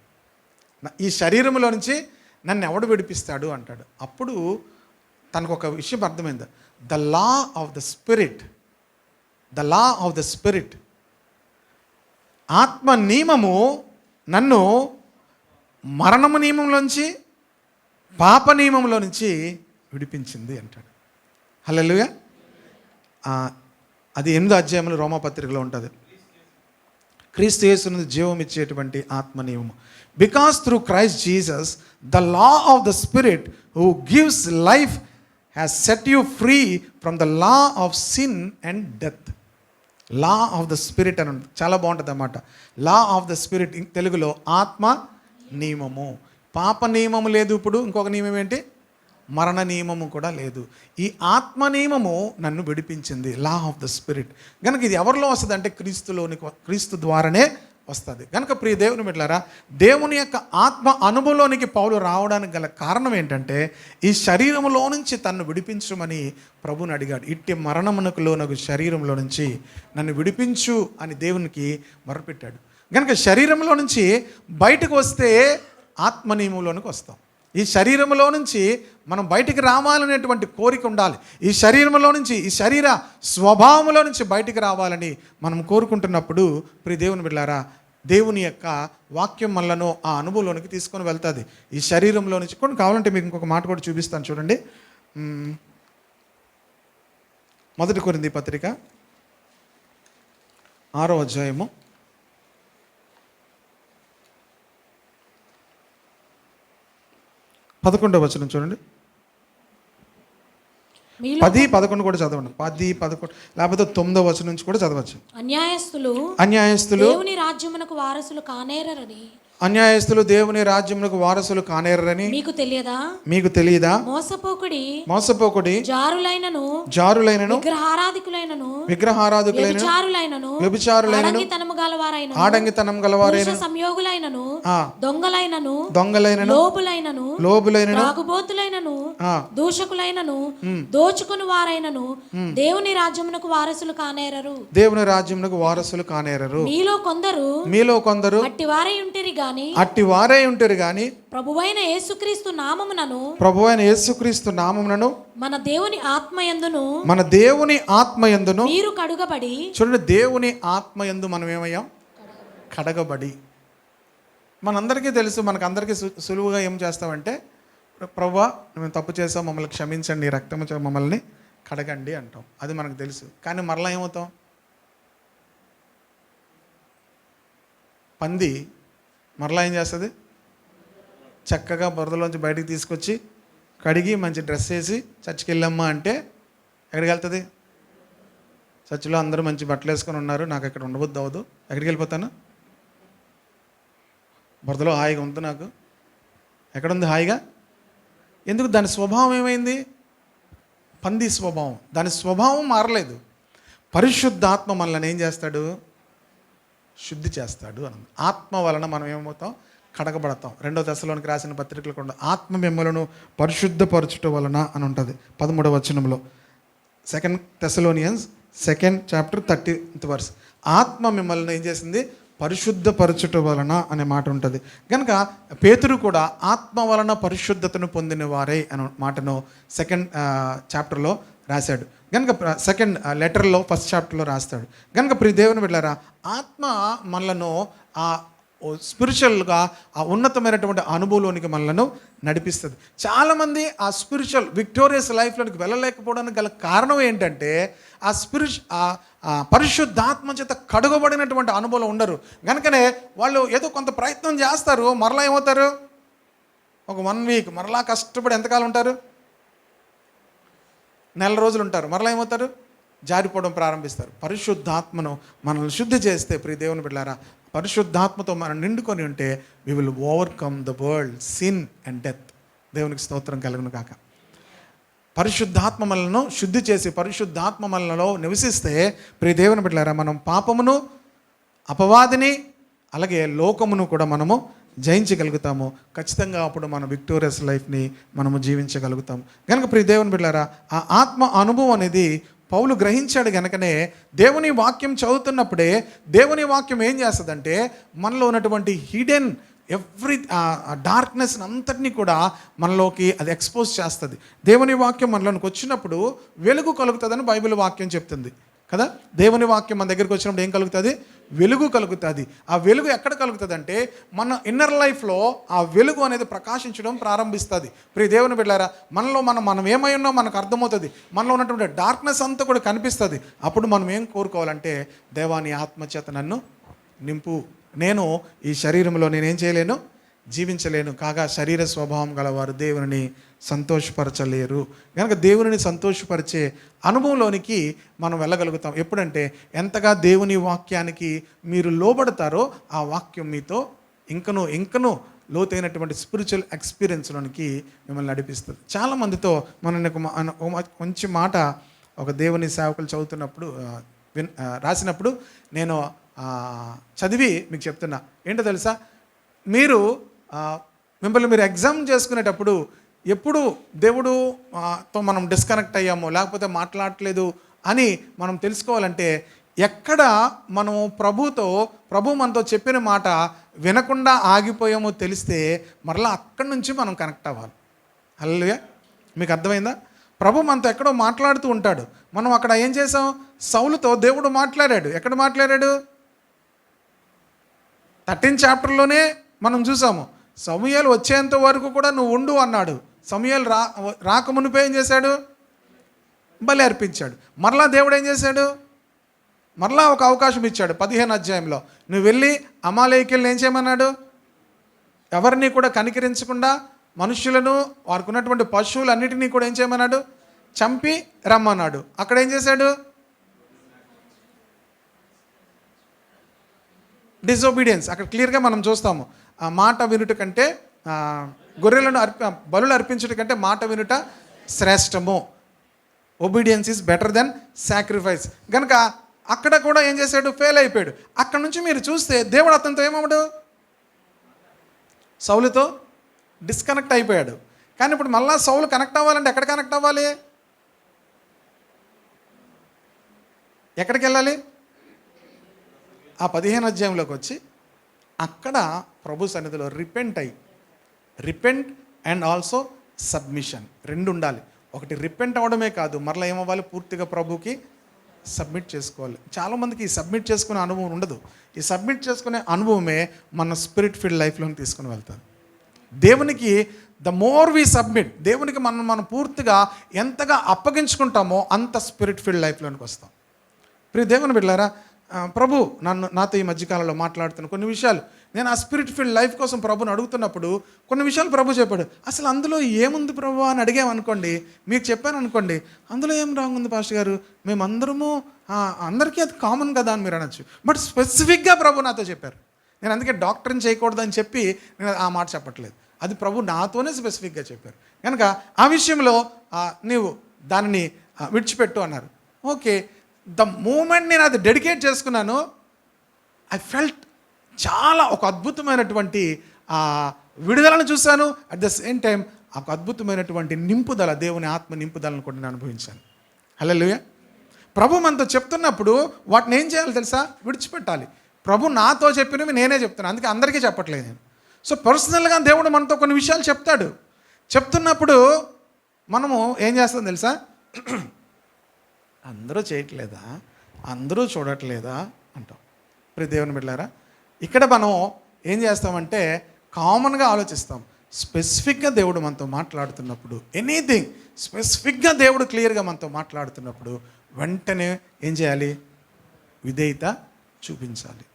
ఈ శరీరంలో నుంచి నన్ను ఎవడు విడిపిస్తాడు అంటాడు. అప్పుడు తనకు ఒక విషయం అర్థమైంది. The law of the spirit, ఆత్మ నియమము నన్ను మరణము నియమంలోంచి, పాప నియమంలో నుంచి విడిపించింది అంటాడు. హల్లెలూయా. అది 8వ అధ్యాయంలో రోమాపత్రికలో ఉంటుంది. క్రీస్తు యేసునందు జీవం ఇచ్చేటువంటి ఆత్మ నియమము. Because through Christ Jesus the law of the spirit who gives life has set you free from the law of sin and death. Law of the spirit అని ఉంటుంది, చాలా బాగుంటుంది అన్నమాట. లా ఆఫ్ ద స్పిరిట్ తెలుగులో ఆత్మ నియమము. పాప నియమము లేదు. ఇప్పుడు ఇంకొక నియమం ఏంటి? మరణ నియమము కూడా లేదు. ఈ ఆత్మ నియమము నన్ను విడిపించింది, లా ఆఫ్ ద స్పిరిట్. కనుక ఇది ఎవరిలో వస్తుంది అంటే క్రీస్తు ద్వారానే వస్తుంది. కనుక ప్రియ దేవుని బిడ్డలారా, దేవుని యొక్క ఆత్మ అనుభవంలోనికి పౌలు రావడానికి గల కారణం ఏంటంటే ఈ శరీరంలో నుంచి తన్ను విడిపించమని ప్రభుని అడిగాడు. ఇట్టి మరణమునకు లోనగు శరీరంలో నుంచి నన్ను విడిపించు అని దేవునికి మొరపెట్టాడు. కనుక శరీరంలో నుంచి బయటకు వస్తే ఆత్మ నియమంలోనికి వస్తాం. ఈ శరీరంలో నుంచి మనం బయటికి రావాలనేటువంటి కోరిక ఉండాలి. ఈ శరీరంలో నుంచి, ఈ శరీర స్వభావంలో నుంచి బయటికి రావాలని మనం కోరుకుంటున్నప్పుడు ప్రియ దేవుని బిడ్డలారా, దేవుని యొక్క వాక్యం మనలను ఆ అనుభవంలోనికి తీసుకొని వెళ్తుంది. ఈ శరీరంలో నుంచి కొన్ని కావాలంటే మీకు ఇంకొక మాట కూడా చూపిస్తాను చూడండి. 1 కొరింథీ పత్రిక 6వ అధ్యాయము 11వ వచనం చూడండి. 10, 11 కూడా చదవండి. 10, 11 లేకపోతే 9వ వచనం నుంచి కూడా చదవచ్చు. అన్యాయస్తులు దేవుని రాజ్యమునకు వారసులు కానేరని, అన్యాయస్తులు దేవుని రాజ్యమునకు వారసులు కానేరని మీకు తెలియదా? మోసపోకుడి జారులైనను విగ్రహారాధికులైనను ఆడంగితనం గలవారైన దొంగలైనను లోబులైనను దూషకులైనను దోచుకుని వారైనను దేవుని రాజ్యమునకు వారసులు కానేరరు. మీలో కొందరు అట్టి వారై ఉంటారు గాని ప్రభువైన యేసుక్రీస్తు నామమునను మన దేవుని ఆత్మయందును మీరు కడుగబడి. చూడండి, దేవుని ఆత్మయందు మనం ఏమయ్యాం? కడగబడి. మనందరికీ తెలుసు, మనకందరికీ సులువుగా ఏం చేస్తామంటే, ప్రభువా మేము తప్పు చేసాం, మమ్మల్ని క్షమించండి, రక్తము మమ్మల్ని కడగండి అంటాం. అది మనకు తెలుసు. కానీ మరలా ఏమవుతాం? పంది మరలా ఏం చేస్తుంది? చక్కగా బురదలోంచి బయటికి తీసుకొచ్చి కడిగి మంచి డ్రెస్ వేసి చర్చికి వెళ్ళమ్మా అంటే ఎక్కడికి వెళ్తుంది? చర్చిలో అందరూ మంచి బట్టలు వేసుకొని ఉన్నారు, నాకు ఎక్కడ ఉండబుద్ది అవ్వదు, ఎక్కడికి వెళ్ళిపోతాను? బురదలో హాయిగా ఉంది, నాకు ఎక్కడుంది హాయిగా? ఎందుకు? దాని స్వభావం ఏమైంది? పంది స్వభావం. దాని స్వభావం మారలేదు. పరిశుద్ధాత్మ మనల్ని ఏం చేస్తాడు? శుద్ధి చేస్తాడు అని. ఆత్మ వలన మనం ఏమవుతాం? కడగబడతాం. 2వ దశలోనికి రాసిన పత్రికలు కూడా ఆత్మ మిమ్మలను పరిశుద్ధపరచుట వలన అని ఉంటుంది 13వ వచనంలో. 2 Thessalonians 2nd chapter 30th verse. ఆత్మ మిమ్మల్ని ఏం చేసింది? పరిశుద్ధపరచుట వలన అనే మాట ఉంటుంది. కనుక పేతురు కూడా ఆత్మ వలన పరిశుద్ధతను పొందిన వారే అనే మాటను 2nd chapterలో రాశాడు. కనుక 2nd లెటర్లో 1st chapterలో రాస్తాడు. కనుక ప్రియ దేవుని బిడ్డలారా, ఆత్మ మనలను ఆ స్పిరిచువల్గా ఆ ఉన్నతమైనటువంటి అనుభవంలోనికి మనలను నడిపిస్తుంది. చాలామంది ఆ స్పిరిచువల్ విక్టోరియస్ లైఫ్లోనికి వెళ్ళలేకపోవడానికి గల కారణం ఏంటంటే ఆ పరిశుద్ధాత్మ చేత కడుగబడినటువంటి అనుభవం ఉండరు. కనుకనే వాళ్ళు ఏదో కొంత ప్రయత్నం చేస్తారు, మరలా ఏమవుతారు? ఒక 1 week మరలా కష్టపడి ఎంతకాలం ఉంటారు? 4 రోజులు ఉంటారు, మరలా ఏమవుతారు? జారిపోవడం ప్రారంభిస్తారు. పరిశుద్ధాత్మను మనల్ని శుద్ధి చేస్తే ప్రియ దేవుని బిడ్డలారా, పరిశుద్ధాత్మతో మనం నిండుకొని ఉంటే we will overcome the world, sin and death. దేవునికి స్తోత్రం కలుగును కాక. పరిశుద్ధాత్మ మనలను శుద్ధి చేసి పరిశుద్ధాత్మ మనలో నివసిస్తే ప్రియ దేవుని బిడ్డలారా, మనం పాపమును, అపవాదిని, అలాగే లోకమును కూడా మనము జయించగలుగుతాము. ఖచ్చితంగా అప్పుడు మన విక్టోరియస్ లైఫ్ని మనము జీవించగలుగుతాము. కనుక ప్రియ దేవుని బిడ్డలారా, ఆ ఆత్మ అనుభవం అనేది పౌలు గ్రహించాడు. కనుకనే దేవుని వాక్యం చదువుతున్నప్పుడే దేవుని వాక్యం ఏం చేస్తుందంటే మనలో ఉన్నటువంటి హిడెన్ ఎవ్రీ డార్క్నెస్ అంతటినీ కూడా మనలోకి అది ఎక్స్పోజ్ చేస్తుంది. దేవుని వాక్యం మనలోకి వచ్చినప్పుడు వెలుగు కలుగుతుందని బైబిల్ వాక్యం చెప్తుంది కదా. దేవుని వాక్యం మన దగ్గరికి వచ్చినప్పుడు ఏం కలుగుతుంది? వెలుగు కలుగుతుంది. ఆ వెలుగు ఎక్కడ కలుగుతుంది అంటే మన ఇన్నర్ లైఫ్లో ఆ వెలుగు అనేది ప్రకాశించడం ప్రారంభిస్తుంది. ప్రియ దేవుని బిడ్డలారా, మనం ఏమై ఉన్నామో మనకు అర్థమవుతుంది. మనలో ఉన్నటువంటి డార్క్నెస్ అంతా కూడా కనిపిస్తుంది. అప్పుడు మనం ఏం కోరుకోవాలంటే, దేవాని ఆత్మచేత నన్ను నింపు, నేను ఈ శరీరంలో నేనేం చేయలేను, జీవించలేను, కాగా శరీర స్వభావం గలవారు దేవుని సంతోషపరచలేరు. కనుక దేవుని సంతోషపరిచే అనుభవంలోనికి మనం వెళ్ళగలుగుతాం. ఎప్పుడంటే ఎంతగా దేవుని వాక్యానికి మీరు లోబడతారో ఆ వాక్యం మీతో ఇంకనూ లోతైనటువంటి స్పిరిచువల్ ఎక్స్పీరియన్స్లోనికి మిమ్మల్ని నడిపిస్తుంది. చాలామందితో మంచి మాట ఒక దేవుని సేవకులు చదువుతున్నప్పుడు రాసినప్పుడు నేను చదివి మీకు చెప్తున్నా. ఏంటో తెలుసా, మిమ్మల్ని మీరు ఎగ్జామ్ చేసుకునేటప్పుడు ఎప్పుడు దేవుడుతో మనం డిస్కనెక్ట్ అయ్యామో లేకపోతే మాట్లాడట్లేదు అని మనం తెలుసుకోవాలంటే ఎక్కడ మనము ప్రభు మనతో చెప్పిన మాట వినకుండా ఆగిపోయామో తెలిస్తే మరలా అక్కడి నుంచి మనం కనెక్ట్ అవ్వాలి. హల్లెలూయా. మీకు అర్థమైందా? ప్రభు మనతో ఎక్కడో మాట్లాడుతూ ఉంటాడు. మనం అక్కడ ఏం చేసాం? సౌలుతో దేవుడు మాట్లాడాడు. ఎక్కడ మాట్లాడాడు? 13 చాప్టర్లోనే మనం చూసాము. సమూయేలు వచ్చేంత వరకు కూడా నువ్వు ఉండు అన్నాడు. సమూయేలు రాకమునిపై ఏం చేశాడు? బలి అర్పించాడు. మరలా దేవుడు ఏం చేశాడు? మరలా ఒక అవకాశం ఇచ్చాడు 15 అధ్యాయంలో. నువ్వు వెళ్ళి అమాలేకీయులను ఏం చేయమన్నాడు? ఎవరిని కూడా కనికరించకుండా మనుషులను, వారికి ఉన్నటువంటి పశువులన్నిటినీ కూడా ఏం చేయమన్నాడు? చంపి రమ్మన్నాడు. అక్కడ ఏం చేశాడు? డిసొబీడియన్స్. అక్కడ క్లియర్గా మనం చూస్తాము. ఆ మాట వినుట కంటే గొర్రెలను బలులు అర్పించుట కంటే మాట వినుట శ్రేష్టము. Obedience is better than sacrifice. కనుక అక్కడ కూడా ఏం చేశాడు? ఫెయిల్ అయిపోయాడు. అక్కడ నుంచి మీరు చూస్తే దేవుడు అతనితో ఏమవ్వడు? సౌలుతో డిస్కనెక్ట్ అయిపోయాడు. కానీ ఇప్పుడు మళ్ళా సౌలు కనెక్ట్ అవ్వాలంటే ఎక్కడ కనెక్ట్ అవ్వాలి? ఎక్కడికి వెళ్ళాలి? ఆ 15 అధ్యాయంలోకి వచ్చి అక్కడ ప్రభు సన్నిధిలో రిపెంట్ అండ్ ఆల్సో సబ్మిషన్ రెండు ఉండాలి. ఒకటి రిపెంట్ అవ్వడమే కాదు, మరలా ఏమవ్వాలి? పూర్తిగా ప్రభుకి సబ్మిట్ చేసుకోవాలి. చాలామందికి ఈ సబ్మిట్ చేసుకునే అనుభవం ఉండదు. ఈ సబ్మిట్ చేసుకునే అనుభవమే మన స్పిరిట్ ఫీల్డ్ లైఫ్లోకి తీసుకుని వెళ్తారు. దేవునికి ద మోర్ వి సబ్మిట్, దేవునికి మనం పూర్తిగా ఎంతగా అప్పగించుకుంటామో అంత స్పిరిట్ ఫీల్డ్ లైఫ్లోనికి వస్తాం. ప్రియ దేవుని బిడ్డలారా, ప్రభు నాతో ఈ మధ్యకాలంలో మాట్లాడుతున్న కొన్ని విషయాలు, నేను ఆ స్పిరిట్ ఫీల్డ్ లైఫ్ కోసం ప్రభుని అడుగుతున్నప్పుడు కొన్ని విషయాలు ప్రభు చెప్పాడు. అసలు అందులో ఏముంది ప్రభు అని అడిగామనుకోండి, మీకు చెప్పాను అనుకోండి, అందులో ఏం రాంగ్ ఉంది పాస్టర్ గారు, మేమందరము అందరికీ అది కామన్ కదా అని మీరు అనొచ్చు. బట్ స్పెసిఫిక్గా ప్రభు నాతో చెప్పారు. నేను అందుకే డాక్టర్ని చేయకూడదని చెప్పి నేను ఆ మాట చెప్పట్లేదు. అది ప్రభు నాతోనే స్పెసిఫిక్గా చెప్పారు. కనుక ఆ విషయంలో నీవు దానిని విడిచిపెట్టు అన్నారు. ఓకే, ద మూమెంట్ నేను అది డెడికేట్ చేసుకున్నాను, ఐ ఫెల్ట్ చాలా ఒక అద్భుతమైనటువంటి విడుదలను చూశాను. అట్ ద సేమ్ టైం ఒక అద్భుతమైనటువంటి నింపుదల, దేవుని ఆత్మ నింపుదలను కూడా నేను అనుభవించాను. హల్లెలూయా. ప్రభు మనతో చెప్తున్నప్పుడు వాటిని ఏం చేయాలి తెలుసా? విడిచిపెట్టాలి. ప్రభు నాతో చెప్పినవి నేనే చెప్తాను, అందుకే అందరికీ చెప్పట్లేదు నేను. సో పర్సనల్గా దేవుడు మనతో కొన్ని విషయాలు చెప్తాడు. చెప్తున్నప్పుడు మనము ఏం చేస్తాం తెలుసా? అందరూ చేయట్లేదా, అందరూ చూడట్లేదా అంటాం. ప్రియ దేవుని బిడ్డలారా, ఇక్కడ మనం ఏం చేస్తామంటే కామన్గా ఆలోచిస్తాం. స్పెసిఫిక్గా దేవుడు మనతో మాట్లాడుతున్నప్పుడు, ఎనీథింగ్ స్పెసిఫిక్గా దేవుడు క్లియర్గా మనతో మాట్లాడుతున్నప్పుడు వెంటనే ఏం చేయాలి? విధేయత చూపించాలి.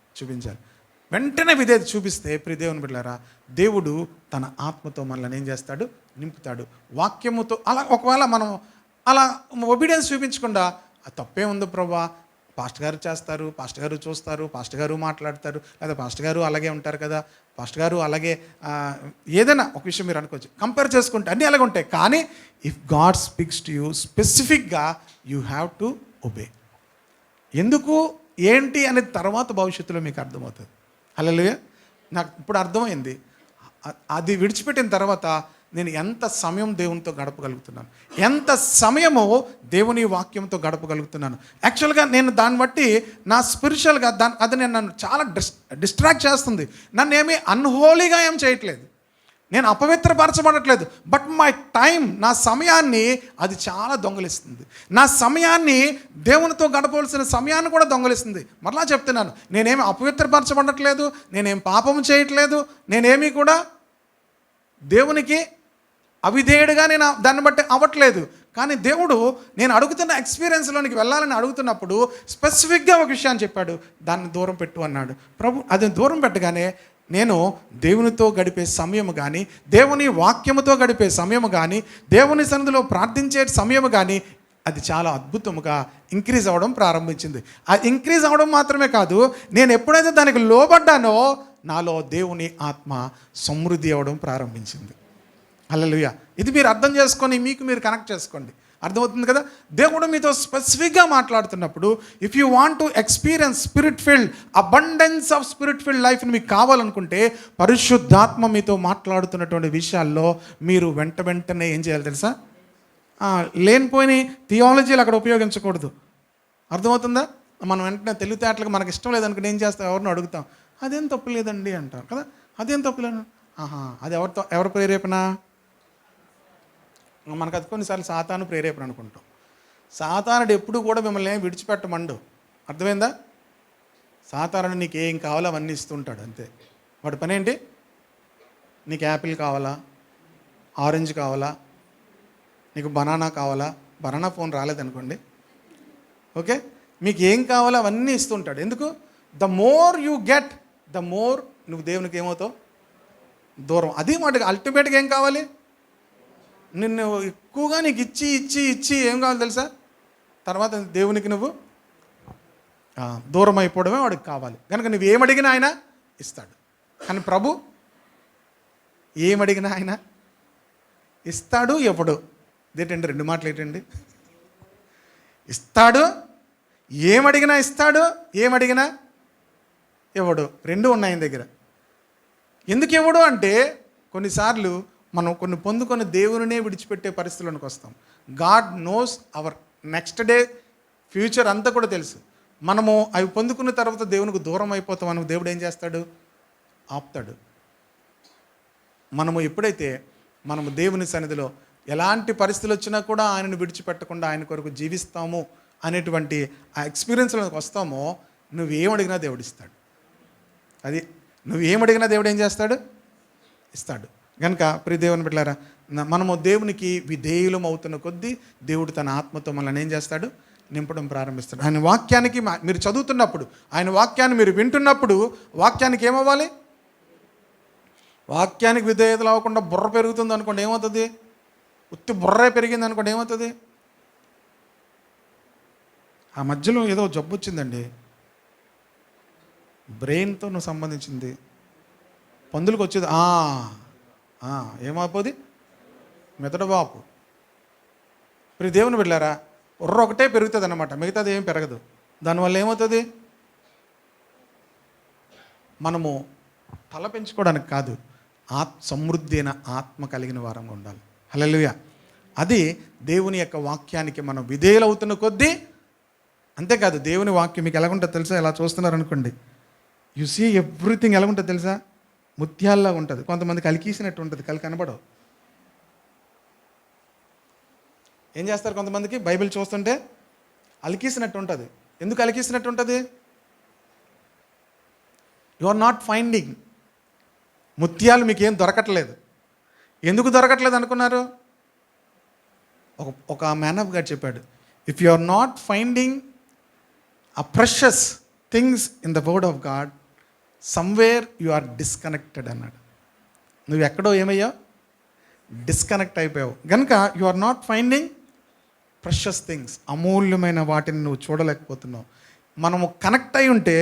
వెంటనే విధేయత చూపిస్తే ప్రియ దేవుని బిడ్డలారా, దేవుడు తన ఆత్మతో మనల్ని ఏం చేస్తాడు? నింపుతాడు. వాక్యముతో అలా ఒకవేళ మనం అలా ఒబీడియన్స్ చూపించకుండా తప్పే ఉంది ప్రభా, పాస్టర్ గారు చేస్తారు, పాస్టర్ గారు చూస్తారు, పాస్టర్ గారు మాట్లాడతారు, లేదా పాస్టర్ గారు అలాగే ఉంటారు కదా, పాస్టర్ గారు అలాగే ఏదైనా ఒక విషయం మీరు అనుకోవచ్చు, కంపేర్ చేసుకుంటే అన్నీ అలాగే ఉంటాయి. కానీ if God speaks to you స్పెసిఫిక్గా, యూ హ్యావ్ టు ఒబే. ఎందుకు ఏంటి అనేది తర్వాత భవిష్యత్తులో మీకు అర్థమవుతుంది. హల్లెలూయా. నాకు ఇప్పుడు అర్థమైంది. అది విడిచిపెట్టిన తర్వాత నేను ఎంత సమయం దేవునితో గడపగలుగుతున్నాను, ఎంత సమయము దేవుని వాక్యంతో గడపగలుగుతున్నాను. యాక్చువల్గా నేను దాన్ని బట్టి నా స్పిరిచువల్గా అది నన్ను చాలా డిస్ట్రాక్ట్ చేస్తుంది. నన్ను ఏమీ అన్హోలీగా ఏం చేయట్లేదు, నేను అపవిత్రపరచబడట్లేదు. బట్ మై టైం, నా సమయాన్ని అది చాలా దొంగలిస్తుంది. నా సమయాన్ని, దేవునితో గడపవలసిన సమయాన్ని కూడా దొంగలిస్తుంది. మరలా చెప్తున్నాను, నేనేమి అపవిత్రపరచబడట్లేదు, నేనేం పాపం చేయట్లేదు, నేనేమీ కూడా దేవునికి అవిధేయుడుగా నేను దాన్ని బట్టి అవ్వట్లేదు. కానీ దేవుడు నేను అడుగుతున్న ఎక్స్పీరియన్స్లోనికి వెళ్ళాలని అడుగుతున్నప్పుడు స్పెసిఫిక్గా ఒక విషయాన్ని చెప్పాడు, దాన్ని దూరం పెట్టు అన్నాడు. ప్రభు అది దూరం పెట్టగానే నేను దేవునితో గడిపే సమయము కానీ, దేవుని వాక్యముతో గడిపే సమయము కానీ, దేవుని సన్నిధిలో ప్రార్థించే సమయము కానీ అది చాలా అద్భుతముగా ఇంక్రీజ్ అవ్వడం ప్రారంభించింది. ఆ ఇంక్రీజ్ అవ్వడం మాత్రమే కాదు, నేను ఎప్పుడైతే దానికి లోబడ్డానో నాలో దేవుని ఆత్మ సమృద్ధి అవ్వడం ప్రారంభించింది. హల్లెలూయా. ఇది మీరు అర్థం చేసుకొని మీకు మీరు కనెక్ట్ చేసుకోండి. అర్థమవుతుంది కదా? దేవుడు మీతో స్పెసిఫిక్గా మాట్లాడుతున్నప్పుడు, if you want to experience spirit field, abundance of spirit field లైఫ్ని మీకు కావాలనుకుంటే, పరిశుద్ధాత్మ మీతో మాట్లాడుతున్నటువంటి విషయాల్లో మీరు వెంటనే ఏం చేయాలి తెలుసా? లేనిపోయిన థియాలజీలు అక్కడ ఉపయోగించకూడదు. అర్థమవుతుందా? మనం వెంటనే తెలివితేటలకు మనకి ఇష్టం లేదనుకుని ఏం చేస్తాం, ఎవరిని అడుగుతాం, అదేం తప్పు లేదండి అంటారు కదా. అదేం తప్పులేదు, అది ఎవరి ప్రేరేపణ? మనకు అది కొన్నిసార్లు సాతాను ప్రేరేపణ అనుకుంటాం. సాతానుడు ఎప్పుడు కూడా మిమ్మల్ని విడిచిపెట్టమండు, అర్థమైందా? సాతానుడు నీకు ఏం కావాలో అవన్నీ ఇస్తుంటాడు అంతే. వాడి పని ఏంటి? నీకు యాపిల్ కావాలా, ఆరెంజ్ కావాలా, నీకు బనానా కావాలా, బనానా ఫోన్ రాలేదనుకోండి, ఓకే, మీకు ఏం కావాలో అవన్నీ ఇస్తుంటాడు. ఎందుకు? The more you get, the more నువ్వు దేవునికి ఏమవుతావు, దూరం. అది మాట అల్టిమేట్గా ఏం కావాలి? నిన్ను ఎక్కువగా నీకు ఇచ్చి ఇచ్చి ఇచ్చి ఏం కావాలి తెలుసా? తర్వాత దేవునికి నువ్వు దూరం అయిపోవడమే వాడికి కావాలి. కనుక నువ్వు ఏమడిగినా ఆయన ఇస్తాడు. కానీ ప్రభు ఏమడిగినా ఆయన ఇస్తాడు, ఎప్పుడు? ఇదేంటండి రెండు మాటలు ఏంటండి? ఇస్తాడు, ఏమడిగినా ఇస్తాడు, ఏమడిగినా ఇవ్వడు, రెండు ఉన్నాయి ఆయన దగ్గర. ఎందుకు ఇవ్వడు అంటే కొన్నిసార్లు మనం కొన్ని పొందుకొని దేవునినే విడిచిపెట్టే పరిస్థితులకు వస్తాం. God knows our next day future అంతా కూడా తెలుసు. మనము అవి పొందుకున్న తర్వాత దేవునికి దూరం అయిపోతాం. మనకు దేవుడు ఏం చేస్తాడు? ఆపుతాడు. మనము ఎప్పుడైతే మనము దేవుని సన్నిధిలో ఎలాంటి పరిస్థితులు వచ్చినా కూడా ఆయనను విడిచిపెట్టకుండా ఆయన కొరకు జీవిస్తాము అనేటువంటి ఆ ఎక్స్పీరియన్స్లోకి వస్తామో, నువ్వేమడిగినా దేవుడు ఇస్తాడు. అది నువ్వేమడిగినా దేవుడు ఏం చేస్తాడు? ఇస్తాడు. కనుక ప్రియ దేవుని బిడ్డలారా, మనము దేవునికి విధేయులం అవుతున్న కొద్దీ దేవుడు తన ఆత్మతో మనల్ని ఏం చేస్తాడు? నింపడం ప్రారంభిస్తాడు. ఆయన వాక్యానికి మీరు చదువుతున్నప్పుడు, ఆయన వాక్యాన్ని మీరు వింటున్నప్పుడు, వాక్యానికి ఏమవ్వాలి? వాక్యానికి విధేయతలు అవ్వకుండా బుర్ర పెరుగుతుంది అనుకోండి, ఏమవుతుంది? ఉత్తి బుర్రే పెరిగింది అనుకోండి, ఏమవుతుంది? ఆ మధ్యలో ఏదో జబ్బు వచ్చిందండి, బ్రెయిన్తో నువ్వు సంబంధించింది, పందులకు వచ్చేది ఏమైపోది? మెదడువాపు. ఇప్పుడు దేవుని బిడ్డలారా, బుర్ర ఒకటే పెరుగుతుంది అన్నమాట, మిగతాది ఏం పెరగదు. దానివల్ల ఏమవుతుంది? మనము తల పెంచుకోవడానికి కాదు, సమృద్ధి అయిన ఆత్మ కలిగిన వారంగా ఉండాలి. హల్లెలూయా. అది దేవుని యొక్క వాక్యానికి మనం విధేయులు అవుతున్న కొద్దీ. అంతేకాదు, దేవుని వాక్యం మీకు ఎలాగుంటుందో తెలుసా? ఎలా చూస్తున్నారు అనుకోండి, యు సీ ఎవ్రీథింగ్ ఎలాగుంటుంది తెలుసా? ముత్యాల్లా ఉంటుంది. కొంతమందికి అలికీసినట్టు ఉంటుంది, కళ్ళు కనబడవు. ఏం చేస్తారు కొంతమందికి? బైబిల్ చూస్తుంటే అలికీసినట్టు ఉంటుంది. ఎందుకు అలికీసినట్టు ఉంటుంది? You are not finding. ముత్యాలు మీకు ఏం దొరకట్లేదు. ఎందుకు దొరకట్లేదు అనుకున్నారు? ఒక మ్యాన్ ఆఫ్ గాడ్ చెప్పాడు, if you are not finding a precious things in the word of God, somewhere you are disconnected అన్నాడు. నువ్వు ఎక్కడో ఏమయ్యావు? డిస్కనెక్ట్ అయిపోయావు. కనుక you are not finding precious things, అమూల్యమైన వాటిని నువ్వు చూడలేకపోతున్నావు. మనము కనెక్ట్ అయి ఉంటే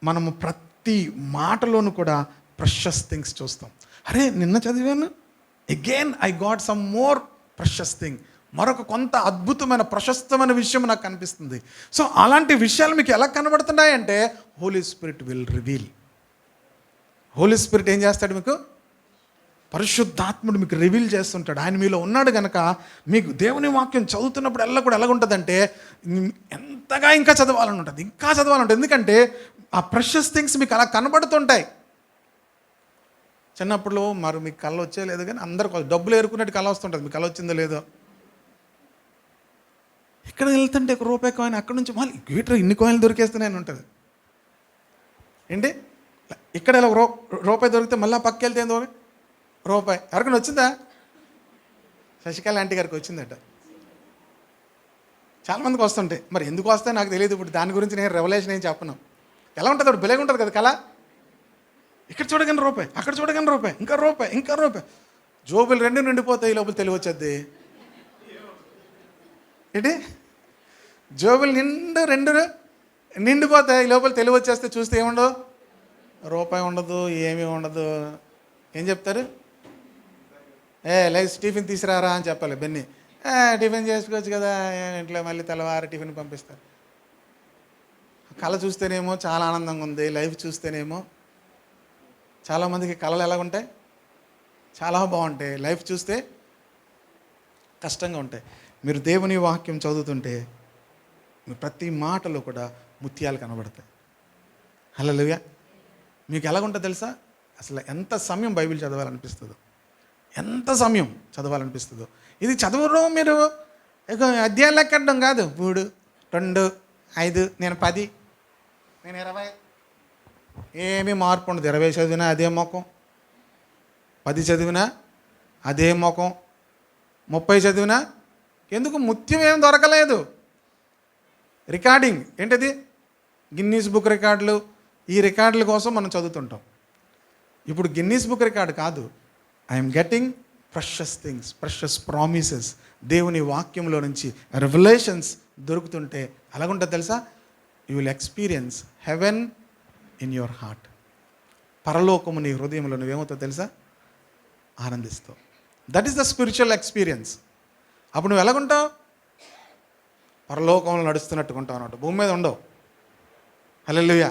మనము ప్రతి మాటలోనూ కూడా ప్రెషస్ థింగ్స్ చూస్తాం. అరే నిన్న చదివాను, again I got some more precious thing, మరొక కొంత అద్భుతమైన ప్రశస్తమైన విషయం నాకు కనిపిస్తుంది. సో అలాంటి విషయాలు మీకు ఎలా కనబడుతున్నాయి అంటే, Holy spirit will reveal. Holy Spirit ఏం చేస్తాడు? మీకు పరిశుద్ధాత్ముడు మీకు రివీల్ చేస్తుంటాడు. ఆయన మీలో ఉన్నాడు కనుక మీకు దేవుని వాక్యం చదువుతున్నప్పుడు కూడా ఎలాగుంటుందంటే, ఎంతగా ఇంకా చదవాలని ఉంటుంది, ఇంకా చదవాలని ఉంటుంది. ఎందుకంటే ఆ ప్రెషస్ థింగ్స్ మీకు అలా కనబడుతుంటాయి. చిన్నప్పుడు మరి మీకు కళ వచ్చే లేదు, కానీ అందరు డబ్బులు ఏరుకున్నట్టు కళ వస్తుంటుంది. మీకు కళ వచ్చిందో లేదో? ఇక్కడ వెళ్తుంటే ఒక రూపాయి కాయిన్, అక్కడ నుంచి మళ్ళీ గీటర్ ఇన్ని కాయిన్లు దొరికేస్తున్నాయని ఉంటుంది. ఏంటి ఇక్కడ ఇలా రూపాయి దొరికితే మళ్ళీ పక్కకి వెళ్తే ఏందో రూపాయి. ఎవరికైనా వచ్చిందా? శశికళ ఆంటీ గారికి వచ్చిందట. చాలామందికి వస్తుంటాయి. మరి ఎందుకు వస్తాయి నాకు తెలియదు. ఇప్పుడు దాని గురించి నేను రెవల్యూషన్ ఏం చెప్పను. ఎలా ఉంటుంది? అప్పుడు బెలగా ఉంటుంది కదా కళ. ఇక్కడ చూడగానే రూపాయి, అక్కడ చూడగానే రూపాయి, ఇంకా రూపాయి, ఇంకా రూపాయి. జోబులు రెండు నిండిపోతాయి, లోపల తెలివి వచ్చేది. ఏంటి? జోబులు రెండు నిండిపోతాయి, లోపల తెలివి వచ్చేస్తే చూస్తే ఏముండదు, రూపాయి ఉండదు, ఏమీ ఉండదు. ఏం చెప్తారు? లైక్ టిఫిన్ తీసుకురారా అని చెప్పాలి. బెన్ని టిఫిన్ చేసుకోవచ్చు కదా, ఇంట్లో మళ్ళీ తెల్లవారు టిఫిన్ పంపిస్తారు. కళ చూస్తేనేమో చాలా ఆనందంగా ఉంది, లైఫ్ చూస్తేనేమో చాలామందికి కళలు ఎలాగుంటాయి? చాలా బాగుంటాయి. లైఫ్ చూస్తే కష్టంగా ఉంటాయి. మీరు దేవుని వాక్యం చదువుతుంటే మీ ప్రతి మాటలో కూడా ముత్యాలు కనబడతాయి. హల్లెలూయా. మీకు ఎలాగుంటుందో తెలుసా? అసలు ఎంత సమయం బైబిల్ చదవాలనిపిస్తుందో, ఎంత సమయం చదవాలనిపిస్తుందో. ఇది చదవడం మీరు అధ్యాయం లెక్కడం కాదు. 3, 2, 5, నేను 10, నేను 20, ఏమీ మార్పు ఉండదు. 20 చదివినా అదే మొఖం, 10 చదివినా అదే మొఖం, 30 చదివినా ఎందుకు ముత్యం ఏం దొరకలేదు. రికార్డింగ్ ఏంటది? గిన్నీస్ బుక్ రికార్డులు. ఈ రికార్డుల కోసం మనం చదువుతుంటాం. ఇప్పుడు గిన్నీస్ బుక్ రికార్డు కాదు. I'm getting precious things, precious promises. దేవుని వాక్యంలో నుంచి రెవల్యూషన్స్ దొరుకుతుంటే ఎలాగుంటుంది తెలుసా? You will experience heaven in your heart. పరలోకము నీ హృదయంలో నువ్వేమవుతావు తెలుసా? ఆనందిస్తావు. That is the spiritual experience. అప్పుడు నువ్వు ఎలాగుంటావు? పరలోకంలో నడుస్తున్నట్టుగా ఉంటావు అన్నట్టు. భూమి మీద ఉండవు. హల్లెలూయా.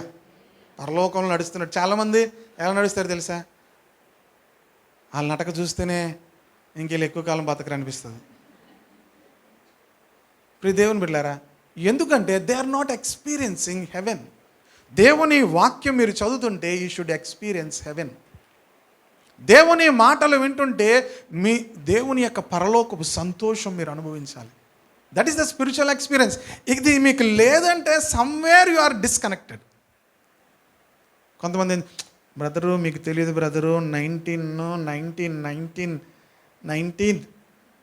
పరలోకంలో నడుస్తున్నట్టు. చాలామంది ఎలా నడుస్తారు తెలుసా? వాళ్ళ నటక చూస్తేనే ఇంకెళ్ళి ఎక్కువ కాలం బతకరు అనిపిస్తుంది. ప్రియ దేవుని బిడ్డలారా, ఎందుకంటే they are not experiencing heaven. దేవుని వాక్యం మీరు చదువుతుంటే యూ షుడ్ ఎక్స్పీరియన్స్ హెవెన్. దేవుని మాటలు వింటుంటే మీ దేవుని యొక్క పరలోకపు సంతోషం మీరు అనుభవించాలి. That is the spiritual experience. ఇది మీకు లేదంటే సమ్వేర్ యు ఆర్ డిస్కనెక్టెడ్. కొంతమంది, బ్రదరు మీకు తెలియదు బ్రదరు, 19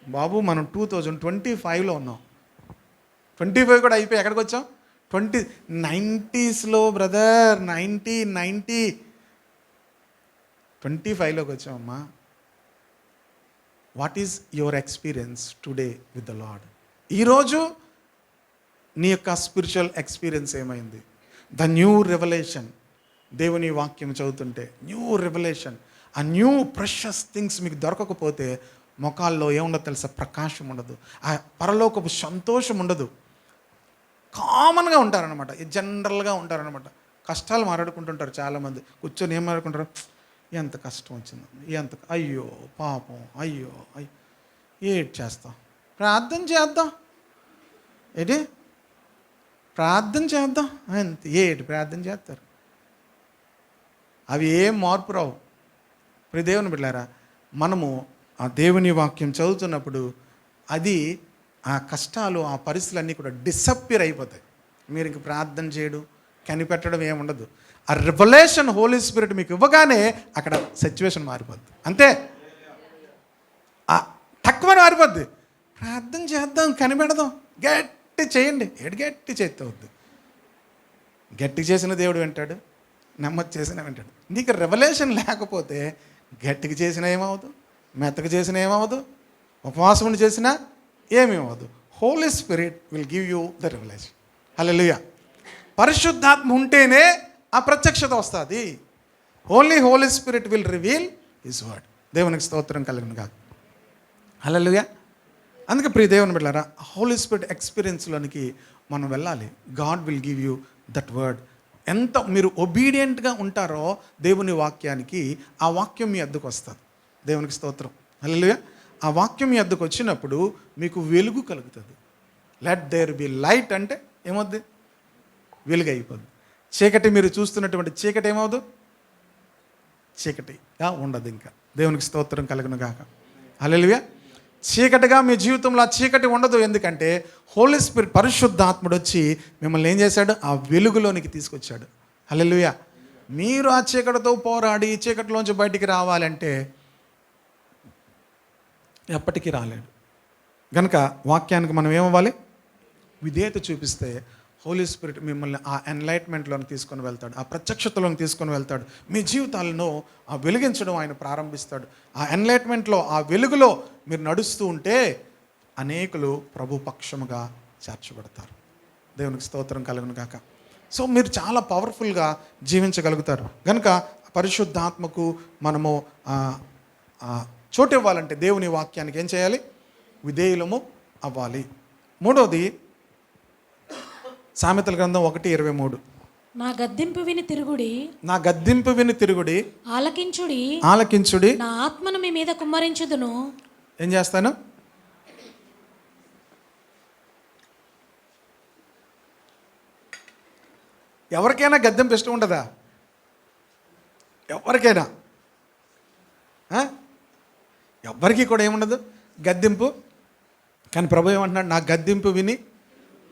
బాబు మనం 2025లో ఉన్నాం. 25 కూడా అయిపోయి ఎక్కడికి వచ్చాం? 90స్లో బ్రదర్, 90 25లోకి వచ్చామమ్మా. What is your experience today with the lord? ఈరోజు నీ యొక్క స్పిరిచువల్ ఎక్స్పీరియన్స్ ఏమైంది? The new revolution. దేవుని వాక్యం చదువుతుంటే న్యూ రెవల్యూషన్, ఆ న్యూ ప్రెషస్ థింగ్స్ మీకు దొరకకపోతే మొఖాల్లో ఏముండదు తెలుసా? ప్రకాశం ఉండదు, ఆ పరలోకపు సంతోషం ఉండదు. కామన్గా ఉంటారనమాట, జనరల్గా ఉంటారనమాట. కష్టాలు మాట్లాడుకుంటుంటారు చాలామంది. కూర్చొని ఏం మాట్లాడుకుంటారు? ఎంత కష్టం వచ్చింది, ఎంత అయ్యో పాపం, అయ్యో ఏడ్ చేస్తాం, ప్రార్థన చేద్దాం, ఏంటి ప్రార్థన చేద్దాం, అంత ఏడు ప్రార్థన చేస్తారు. అవి ఏం మార్పు రావు. ప్రియ దేవుని బిడ్డలారా, మనము ఆ దేవుని వాక్యం చదువుతున్నప్పుడు అది ఆ కష్టాలు, ఆ పరిస్థితులన్నీ కూడా డిసప్పియర్ అయిపోతాయి. మీరు ఇంక ప్రార్థన చేయడం, కనిపెట్టడం ఏముండదు. ఆ రివల్యూషన్ హోలీ స్పిరిట్ మీకు ఇవ్వగానే అక్కడ సిచ్యువేషన్ మారిపోద్ది. అంతే, తక్కువ మారిపోద్ది. ప్రార్థన చేద్దాం, కనిపెడదాం, గట్టి చేయండి. గట్టి చేస్తే అవుద్ది. గట్టి చేసిన దేవుడు వింటాడు, నెమ్మది చేసిన వింటాడు. నీకు రెవల్యూషన్ లేకపోతే గట్టికి చేసినా ఏమవదు, మెత్తగా చేసినా ఏమవదు, ఉపవాసం చేసినా ఏమీ అవ్వదు. Holy spirit will give you the revolution. Hallelujah. పరిశుద్ధాత్మ ఉంటేనే ఆ ప్రత్యక్షత వస్తుంది. Only holy spirit will reveal his word. దేవునికి స్తోత్రం కలుగును గాక. హల్లెలూయా. అందుకే ప్రియ దేవుని బిడ్డలారా, హోలీ స్పిరిట్ ఎక్స్పీరియన్స్లోనికి మనం వెళ్ళాలి. God will give you that word. ఎంత మీరు ఒబీడియంట్గా ఉంటారో దేవుని వాక్యానికి, ఆ వాక్యం మీ అద్దకు వస్తుంది. దేవునికి స్తోత్రం. హల్లెలూయా. ఆ వాక్యం మీ అద్దకు వచ్చినప్పుడు మీకు వెలుగు కలుగుతుంది. లెట్ దేర్ బి లైట్ అంటే ఏమవుద్ది? వెలుగు అయిపోద్ది. చీకటి, మీరు చూస్తున్నటువంటి చీకటి ఏమవుదు? చీకటిగా ఉండదు. ఇంకా దేవునికి స్తోత్రం కలుగును గాక. హల్లెలూయా. చీకటిగా మీ జీవితంలో ఆ చీకటి ఉండదు. ఎందుకంటే హోలీ స్పిరిట్, పరిశుద్ధాత్ముడు వచ్చి మిమ్మల్ని ఏం చేశాడు? ఆ వెలుగులోనికి తీసుకొచ్చాడు. హల్లెలూయా. మీరు ఆ చీకటితో పోరాడి చీకటిలోంచి బయటికి రావాలంటే ఎప్పటికీ రాలేడు. కనుక వాక్యానికి మనం ఏమవ్వాలి? విధేయత చూపిస్తే హోలీ స్పిరిట్ మిమ్మల్ని ఆ ఎన్లైట్మెంట్లోకి తీసుకొని వెళ్తాడు, ఆ ప్రత్యక్షతలోకి తీసుకొని వెళ్తాడు. మీ జీవితాలను ఆ వెలిగించడం ఆయన ప్రారంభిస్తాడు. ఆ ఎన్లైట్మెంట్లో, ఆ వెలుగులో మీరు నడుస్తూ ఉంటే అనేకులు ప్రభు పక్షముగా చేర్చబడతారు. దేవునికి స్తోత్రం కలుగును గాక. సో మీరు చాలా పవర్ఫుల్గా జీవించగలుగుతారు. కనుక పరిశుద్ధాత్మకు మనము చోటు ఇవ్వాలంటే దేవుని వాక్యానికి ఏం చేయాలి? విధేయులము అవ్వాలి. మూడోది సామెతల గ్రంథం 1:23. నా గద్దింపు విని తిరుగుడి, నా గద్దింపు విని తిరుగుడి, ఆలకించుడి, ఆలకించుడి, నా ఆత్మను మీ మీద కుమ్మరించుదును. ఏం చేస్తాను? ఎవరికైనా గద్దెంపు ఇష్టం ఉంటుందా? ఎవరికైనా ఎవ్వరికీ కూడా ఏముండదు గద్దెంపు. కానీ ప్రభు ఏమంటున్నాడు, నా గద్దెంపు విని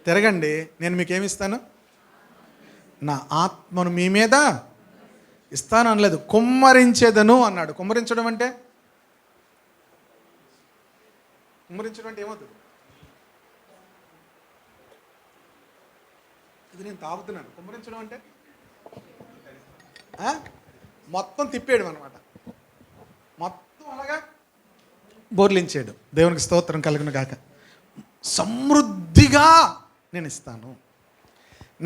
తిరగండి, నేను మీకేమిస్తాను, నా ఆత్మను మీ మీద ఇస్తాను అనలేదు, కుమ్మరించేదను అన్నాడు. కుమ్మరించడం అంటే ఏమవుతుంది? ఇది నేను తాగుతున్నాను. కుమ్మరించడం అంటే మొత్తం తిప్పేయడం అనమాట. మొత్తం అలాగా బోర్లించాడు. దేవునికి స్తోత్రం కలుగును గాక. సమృద్ధిగా నేను ఇస్తాను.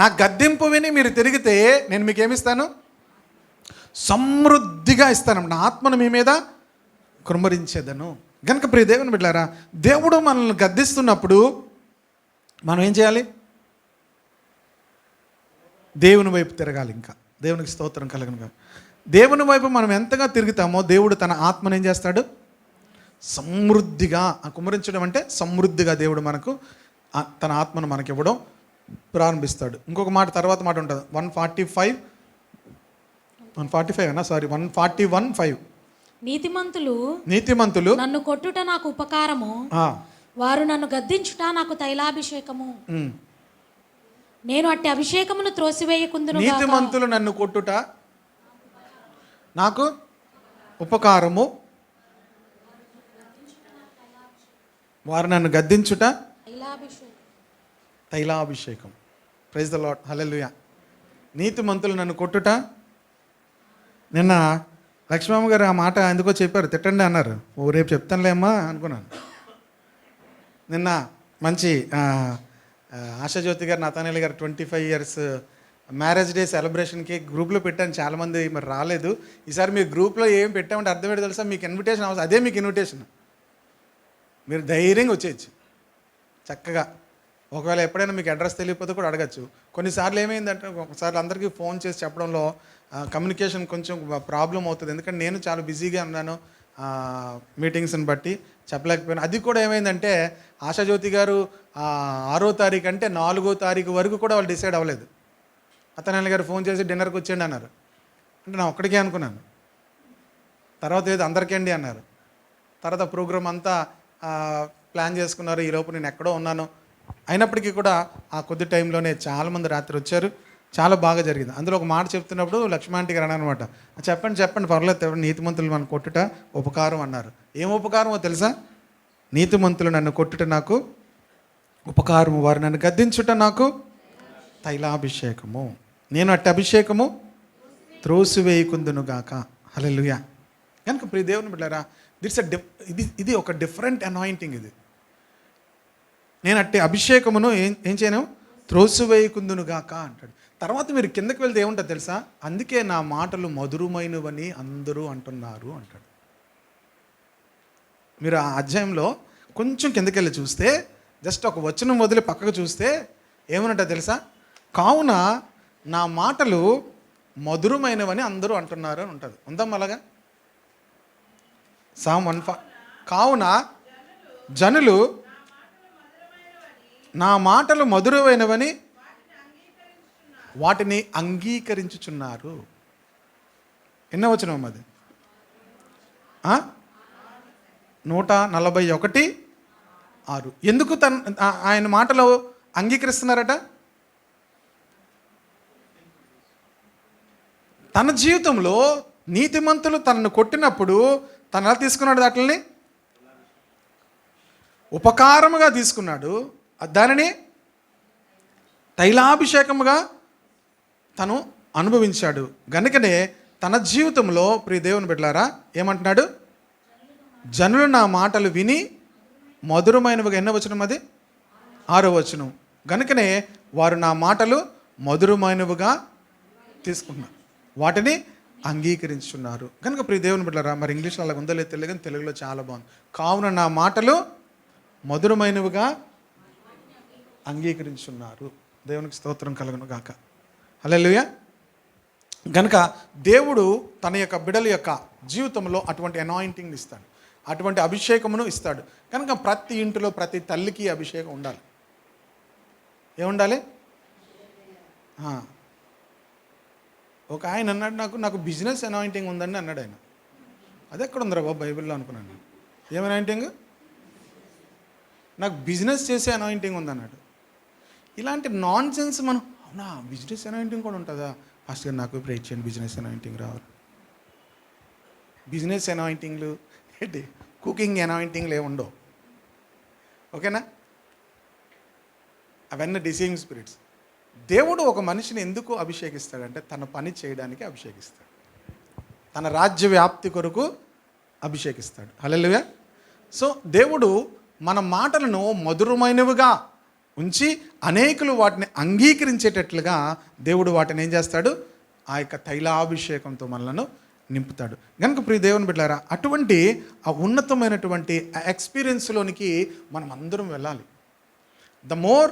నా గద్దెంపు విని మీరు తిరిగితే నేను మీకు ఏమిస్తాను? సమృద్ధిగా ఇస్తాను. నా ఆత్మను మీ మీద కుమ్మరించేదను. కనుక ప్రియ దేవుని బిడ్డలారా, దేవుడు మనల్ని గద్దిస్తున్నప్పుడు మనం ఏం చేయాలి? దేవుని వైపు తిరగాలి. ఇంకా దేవునికి స్తోత్రం కలుగును గాక. దేవుని వైపు మనం ఎంతగా తిరుగుతామో దేవుడు తన ఆత్మను ఏం చేస్తాడు? సమృద్ధిగా. కుమ్మరించడం అంటే సమృద్ధిగా దేవుడు మనకు తన ఆత్మను మనకి ఇవ్వడం ప్రారంభిస్తాడు. ఇంకొక మాట, తర్వాత మాట ఉంటుంది. 141:5 నీతిమంతులు నన్ను కొట్టుట నాకు ఉపకారము, వారు నన్ను గద్దించుట నాకు తైలాభిషేకము. నేను అట్టి అభిషేకమును త్రోసివేయకుందును. నీతిమంతులు నన్ను కొట్టుట నాకు ఉపకారము, వారు నన్ను గద్దించుట తైలాభిషేకం. ప్రైజ్ ద లార్డ్, హల్లెలూయా. నీతిమంతులు నన్ను కొట్టుట. నిన్న లక్ష్మమ్మ గారు ఆ మాట ఎందుకో చెప్పారు, తిట్టండి అన్నారు. రేపు చెప్తానులేమ్మా అనుకున్నాను. నిన్న మంచి ఆశాజ్యోతి గారు, నతానేల్ గారు 25 years మ్యారేజ్ డే సెలబ్రేషన్కి గ్రూప్లో పెట్టాను. చాలామంది మరి రాలేదు. ఈసారి మీరు గ్రూప్లో ఏం పెట్టామంటే అర్థమేంటి తెలుసా? మీకు ఇన్విటేషన్ అవసరం, అదే మీకు ఇన్విటేషన్. మీరు ధైర్యంగా వచ్చేయచ్చు చక్కగా. ఒకవేళ ఎప్పుడైనా మీకు అడ్రస్ తెలియకపోతే కూడా అడగచ్చు. కొన్నిసార్లు ఏమైందంటే ఒకసారి అందరికీ ఫోన్ చేసి చెప్పడంలో కమ్యూనికేషన్ కొంచెం ప్రాబ్లం అవుతుంది. ఎందుకంటే నేను చాలా బిజీగా ఉన్నాను, మీటింగ్స్ని బట్టి చెప్పలేకపోయాను. అది కూడా ఏమైందంటే ఆశాజ్యోతి గారు 6వ తారీఖు అంటే 4వ తారీఖు వరకు కూడా వాళ్ళు డిసైడ్ అవ్వలేదు. అతనాయన గారు ఫోన్ చేసి డిన్నర్కి వచ్చేయండి అన్నారు. అంటే నా ఒక్కడికే అనుకున్నాను. తర్వాత ఏదో అందరికీ అండి అన్నారు. తర్వాత ప్రోగ్రామ్ అంతా ప్లాన్ చేసుకున్నారు. ఈలోపు నేను ఎక్కడో ఉన్నాను. అయినప్పటికీ కూడా ఆ కొద్ది టైంలోనే చాలామంది రాత్రి వచ్చారు. చాలా బాగా జరిగింది. అందులో ఒక మాట చెప్తున్నప్పుడు లక్ష్మాంటి గారు అన్నారనమాట, చెప్పండి పర్లేదు, నీతిమంతులు నన్ను కొట్టుట ఉపకారం అన్నారు. ఏం ఉపకారమో తెలుసా? నీతిమంతులు నన్ను కొట్టుట నాకు ఉపకారము, వారు నన్ను గద్దించుట నాకు తైలాభిషేకము, నేను అట్టి అభిషేకము త్రోసివేయకుందును గాక. హల్లెలూయా. కనుక ప్రియ దేవుని బిడ్డలారా, ఇది ఒక డిఫరెంట్ అనాయింటింగ్. ఇది నేను అట్టి అభిషేకమును ఏం చేయను? త్రోసివేయకుందును గాక అంటాడు. తర్వాత మీరు కిందకి వెళ్తే ఏముంటుంది తెలుసా? అందుకే నా మాటలు మధురమైనవని అందరూ అంటున్నారు అంటాడు. మీరు ఆ అధ్యాయంలో కొంచెం కిందకి వెళ్ళి చూస్తే, జస్ట్ ఒక వచనం వదిలి పక్కకు చూస్తే ఏమన్నట్టు తెలుసా? కావున నా మాటలు మధురమైనవని అందరూ అంటున్నారు అని ఉంటుంది. ఉందాం అలాగా? కావున జనులు నా మాటలు మధురమైనవని వాటిని అంగీకరించుచున్నారు. ఎన్నో వచనం అది? 141:6. ఎందుకు ఆయన మాటలు అంగీకరిస్తున్నారట? తన జీవితంలో నీతిమంతులు తనను కొట్టినప్పుడు తను ఎలా తీసుకున్నాడు? వాటిని ఉపకారముగా తీసుకున్నాడు. దానిని తైలాభిషేకముగా తను అనుభవించాడు. గనుకనే తన జీవితంలో ప్రియ దేవుని బిడ్డలారా ఏమంటున్నాడు? జనులు నా మాటలు విని మధురమైనవిగా. ఎన్నో వచనం అది? 6వ వచనం. గనుకనే వారు నా మాటలు మధురమైనవిగా తీసుకున్నారు, వాటిని అంగీకరించున్నారు. కనుక ప్రియ దేవుని బిడ్డలారా, మరి ఇంగ్లీష్లో అలా ఉందో లేదు తెలియదు, కానీ తెలుగులో చాలా బాగుంది. కావున నా మాటలు మధురమైనవిగా అంగీకరించున్నారు. దేవునికి స్తోత్రం కలుగును గాక. హల్లెలూయా. కనుక దేవుడు తన యొక్క బిడ్డల యొక్క జీవితంలో అటువంటి అనాయింటింగ్ ఇస్తాడు, అటువంటి అభిషేకమును ఇస్తాడు. కనుక ప్రతి ఇంటిలో ప్రతి తల్లికి అభిషేకం ఉండాలి. ఏముండాలి? ఒక ఆయన అన్నాడు, నాకు బిజినెస్ అనాయింటింగ్ ఉందండి అన్నాడు ఆయన. అది ఎక్కడ ఉందిరా బాబు బైబిల్లో అనుకున్నాను. ఏం అనాయింటింగ్? నాకు బిజినెస్ చేసే అనాయింటింగ్ ఉందన్నాడు. ఇలాంటి నాన్ సెన్స్ మనం, అవునా బిజినెస్ అనాయింటింగ్ కూడా ఉంటుందా? ఫస్ట్ నాకు ప్రేర్ చేయండి, బిజినెస్ అనాయింటింగ్ రావాలి. బిజినెస్ అనాయింటింగ్లు ఏంటి, కుకింగ్ అనాయింటింగ్లు ఏమి ఉండవు, ఓకేనా? అవన్నీ డిసీవింగ్ స్పిరిట్స్. దేవుడు ఒక మనిషిని ఎందుకు అభిషేకిస్తాడంటే తన పని చేయడానికి అభిషేకిస్తాడు, తన రాజ్య వ్యాప్తి కొరకు అభిషేకిస్తాడు. హల్లెలూయా. సో దేవుడు మన మాటలను మధురమైనవిగా ఉంచి అనేకులు వాటిని అంగీకరించేటట్లుగా దేవుడు వాటిని ఏం చేస్తాడు? ఆ యొక్క తైలాభిషేకంతో మనలను నింపుతాడు. కనుక ప్రియ దేవుని బిడ్డలారా, అటువంటి ఆ ఉన్నతమైనటువంటి ఎక్స్పీరియన్స్లోనికి మనం అందరం వెళ్ళాలి. The more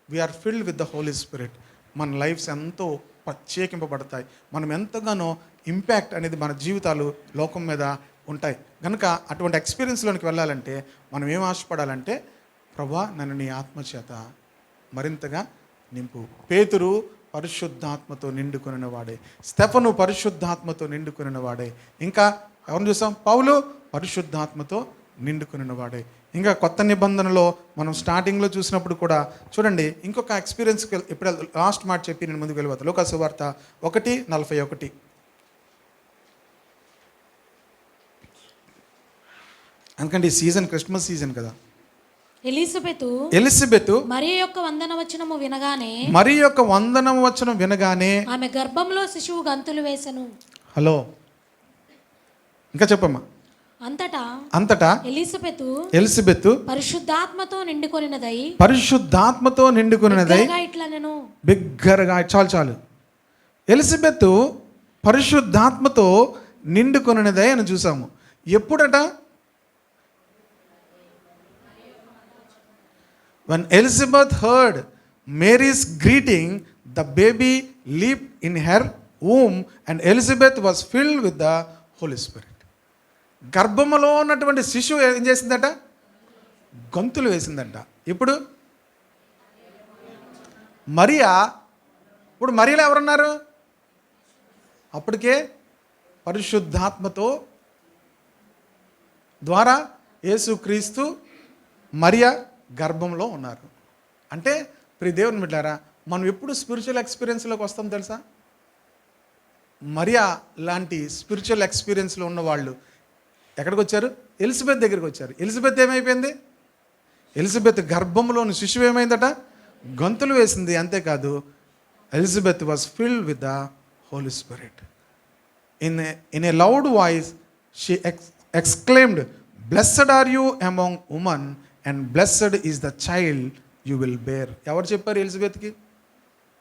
we are filled with the Holi Spirit, మన లైఫ్స్ ఎంతో ప్రత్యేకింపబడతాయి. మనం ఎంతగానో ఇంపాక్ట్ అనేది మన జీవితాలు లోకం మీద ఉంటాయి. కనుక అటువంటి ఎక్స్పీరియన్స్లోనికి వెళ్ళాలంటే మనం ఏం ఆశపడాలంటే, ప్రభువా నన్ను నీ ఆత్మచేత మరింతగా నింపు. పేతురు పరిశుద్ధాత్మతో నిండుకొనిన వాడే, స్టెఫను పరిశుద్ధాత్మతో నిండుకొనిన వాడే, ఇంకా ఎవరిని చూసాం? పౌలు పరిశుద్ధాత్మతో నిండుకొనిన వాడే. ఇంకా కొత్త నిబంధనలో మనం స్టార్టింగ్లో చూసినప్పుడు కూడా చూడండి, ఇంకొక ఎక్స్పీరియన్స్కి ఇప్పుడు లాస్ట్ మాట చెప్పి నేను ముందుకు వెళ్ళిపోతాను. లూకా సువార్త 1:41. ఎందుకంటే ఈ సీజన్ క్రిస్మస్ సీజన్ కదా. ఎలిజబెతు మరియ యొక్క వందనం వచనం వినగానే ఆమె గర్భంలో శిశువు గంతులు వేసెను. హలో, ఇంకా చెప్పమ్మా. అంతటా ఎలిజబెతు పరిశుద్ధాత్మతో నిండుకొనినదై ఇట్లనెను. బిగ్గరగా, చాలు ఎలిజబెతు పరిశుద్ధాత్మతో నిండుకొనినదై అని చూసాము. ఎప్పుడట? When Elizabeth heard Mary's greeting, the baby leaped in her womb and Elizabeth was filled with the Holy Spirit. గర్భములో ఉన్నటువంటి శిశువు ఏం చేసిందట? గంతులు వేసిందంట. ఇప్పుడు మరియలో ఎవరున్నారు? అప్పటికే పరిశుద్ధాత్మతో ద్వారా యేసుక్రీస్తు మరియ గర్భంలో ఉన్నారు. అంటే ప్రియ దేవుని బిడ్డలారా, మనం ఎప్పుడు స్పిరిచువల్ ఎక్స్పీరియన్స్లోకి వస్తాం తెలుసా? మరియా లాంటి స్పిరిచువల్ ఎక్స్పీరియన్స్లో ఉన్నవాళ్ళు ఎక్కడికి వచ్చారు? ఎలిజబెత్ దగ్గరికి వచ్చారు. ఎలిజబెత్ ఏమైపోయింది? ఎలిజబెత్ గర్భంలోని శిశువు ఏమైందట? గంతులు వేసింది. అంతేకాదు, Elizabeth was filled with the Holi Spirit. In a loud voice she exclaimed, blessed are you among women and blessed is the child you will bear. ఎవరు చెప్పారు ఎలిజబెత్కి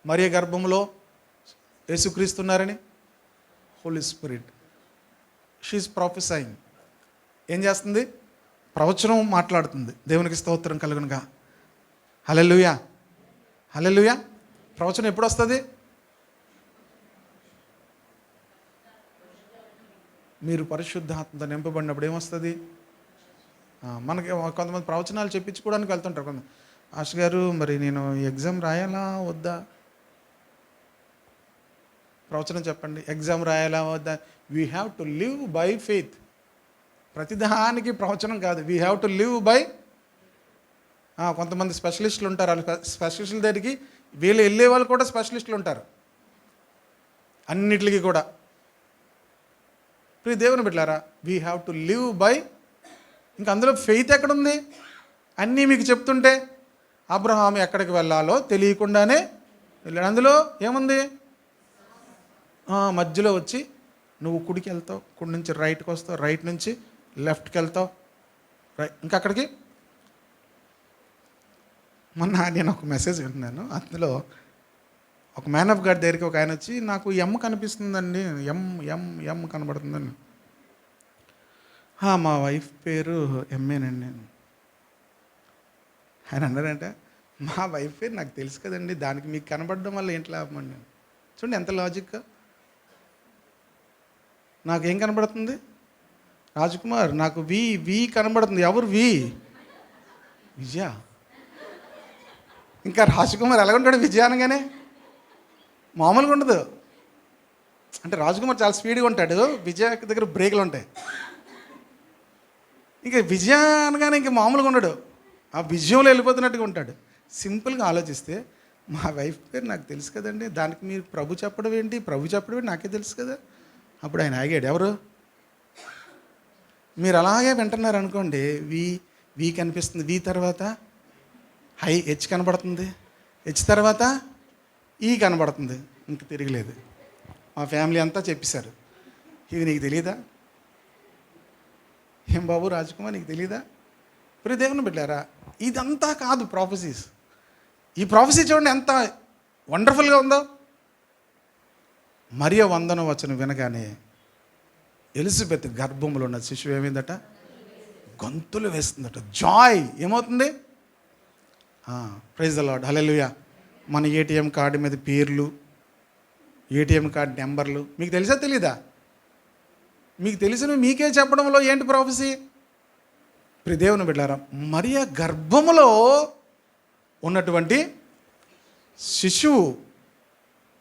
మరియ గర్భంలో యేసుక్రీస్తున్నారని? Holy Spirit. She is prophesying. ఏం చేస్తుంది? ప్రవచనం మాట్లాడుతుంది. దేవునికి స్తోత్రం కలుగునుగా. హల్లెలూయా, హల్లెలూయా. ప్రవచనం ఎప్పుడు వస్తుంది? మీరు పరిశుద్ధాత్మతో నింపబడినప్పుడు ఏమొస్తుంది? మనకి కొంతమంది ప్రవచనాలు చెప్పించుకోవడానికి వెళ్తుంటారు. కొంత ఆశ గారు, మరి నేను ఎగ్జామ్ రాయాలా వద్దా? ప్రవచనం చెప్పండి. ఎగ్జామ్ రాయాలా వద్దా? We have to live by faith. ప్రతిదానికి ప్రవచనం కాదు, we have to live by. కొంతమంది స్పెషలిస్టులు ఉంటారు. వాళ్ళు స్పెషలిస్టుల దగ్గరికి వీళ్ళు వెళ్ళే వాళ్ళు కూడా స్పెషలిస్టులు ఉంటారు అన్నిటికీ కూడా. ప్రియ దేవుని బిడ్డలారా, we have to live by. ఇంకా అందులో ఫెయిత్ ఎక్కడుంది? అన్నీ మీకు చెప్తుంటే అబ్రహాము ఎక్కడికి వెళ్ళాలో తెలియకుండానే వెళ్ళాడు. అందులో ఏముంది? మధ్యలో వచ్చి నువ్వు కుడికి వెళ్తావు, కుడి నుంచి రైట్కి వస్తావు, రైట్ నుంచి లెఫ్ట్కి వెళ్తావు, ఇంకా అక్కడికి. మొన్న నేను ఒక మెసేజ్ వింటున్నాను. అందులో ఒక మ్యాన్ ఆఫ్ గాడ్ దగ్గరికి ఒక ఆయన వచ్చి, నాకు ఎమ్ కనిపిస్తుందండి, ఎమ్ కనబడుతుందని. మా వైఫ్ పేరు ఎంఏనండి. ఆయన అన్నారంటే, మా వైఫ్ పేరు నాకు తెలుసు కదండి, దానికి మీకు కనబడడం వల్ల ఏంటి లాభం అండి? చూడండి ఎంత లాజిక్గా. నాకేం కనబడుతుంది? రాజ్కుమార్, నాకు వి కనబడుతుంది. ఎవరు వి? విజయ. ఇంకా రాజ్కుమార్ ఎలాగుంటాడు విజయ అనగానే? మామూలుగా ఉండదు. అంటే రాజకుమార్ చాలా స్పీడ్గా ఉంటాడు, విజయ దగ్గర బ్రేకులు ఉంటాయి. ఇంకా విజయ అనగానే ఇంక మామూలుగా ఉండడు, ఆ విజయంలో వెళ్ళిపోతున్నట్టుగా ఉంటాడు. సింపుల్గా ఆలోచిస్తే మా వైఫ్ పేరు నాకు తెలుసు కదండి, దానికి మీరు ప్రభు చెప్పడం ఏంటి, ప్రభు చెప్పడం ఏంటి, నాకే తెలుసు కదా. అప్పుడు ఆయన ఆగాడు. ఎవరు? మీరు అలాగే వింటున్నారు అనుకోండి, వి కనిపిస్తుంది, వి తర్వాత హెచ్ కనబడుతుంది, హెచ్ తర్వాత ఈ కనబడుతుంది, ఇంక తిరగలేదు. మా ఫ్యామిలీ అంతా చెప్పేశారు, ఇవి నీకు తెలీదా? ఏం బాబు రాజకుమార్ నీకు తెలీదా? ఇప్పుడు దేవుని బిడ్డారా, ఇదంతా కాదు ప్రాఫెసీస్. ఈ ప్రాఫెసీ చూడండి ఎంత వండర్ఫుల్గా ఉందో. మరియ వందనం వచనం వినగానే ఎలిజబెత్ గర్భంలో ఉన్న శిశువు ఏమైందట? గొంతులు వేస్తుందట. జాయ్ ఏమవుతుంది? ప్రైజ్ ద లార్డ్, హల్లెలూయా. మన ఏటీఎం కార్డు మీద పేర్లు, ఏటీఎం కార్డు నెంబర్లు మీకు తెలుసా తెలీదా? మీకు తెలిసిన మీకే చెప్పడంలో ఏంటి ప్రాఫెసీ? ప్రియ దేవుని బిడ్డలారా, మరియ గర్భములో ఉన్నటువంటి శిశువు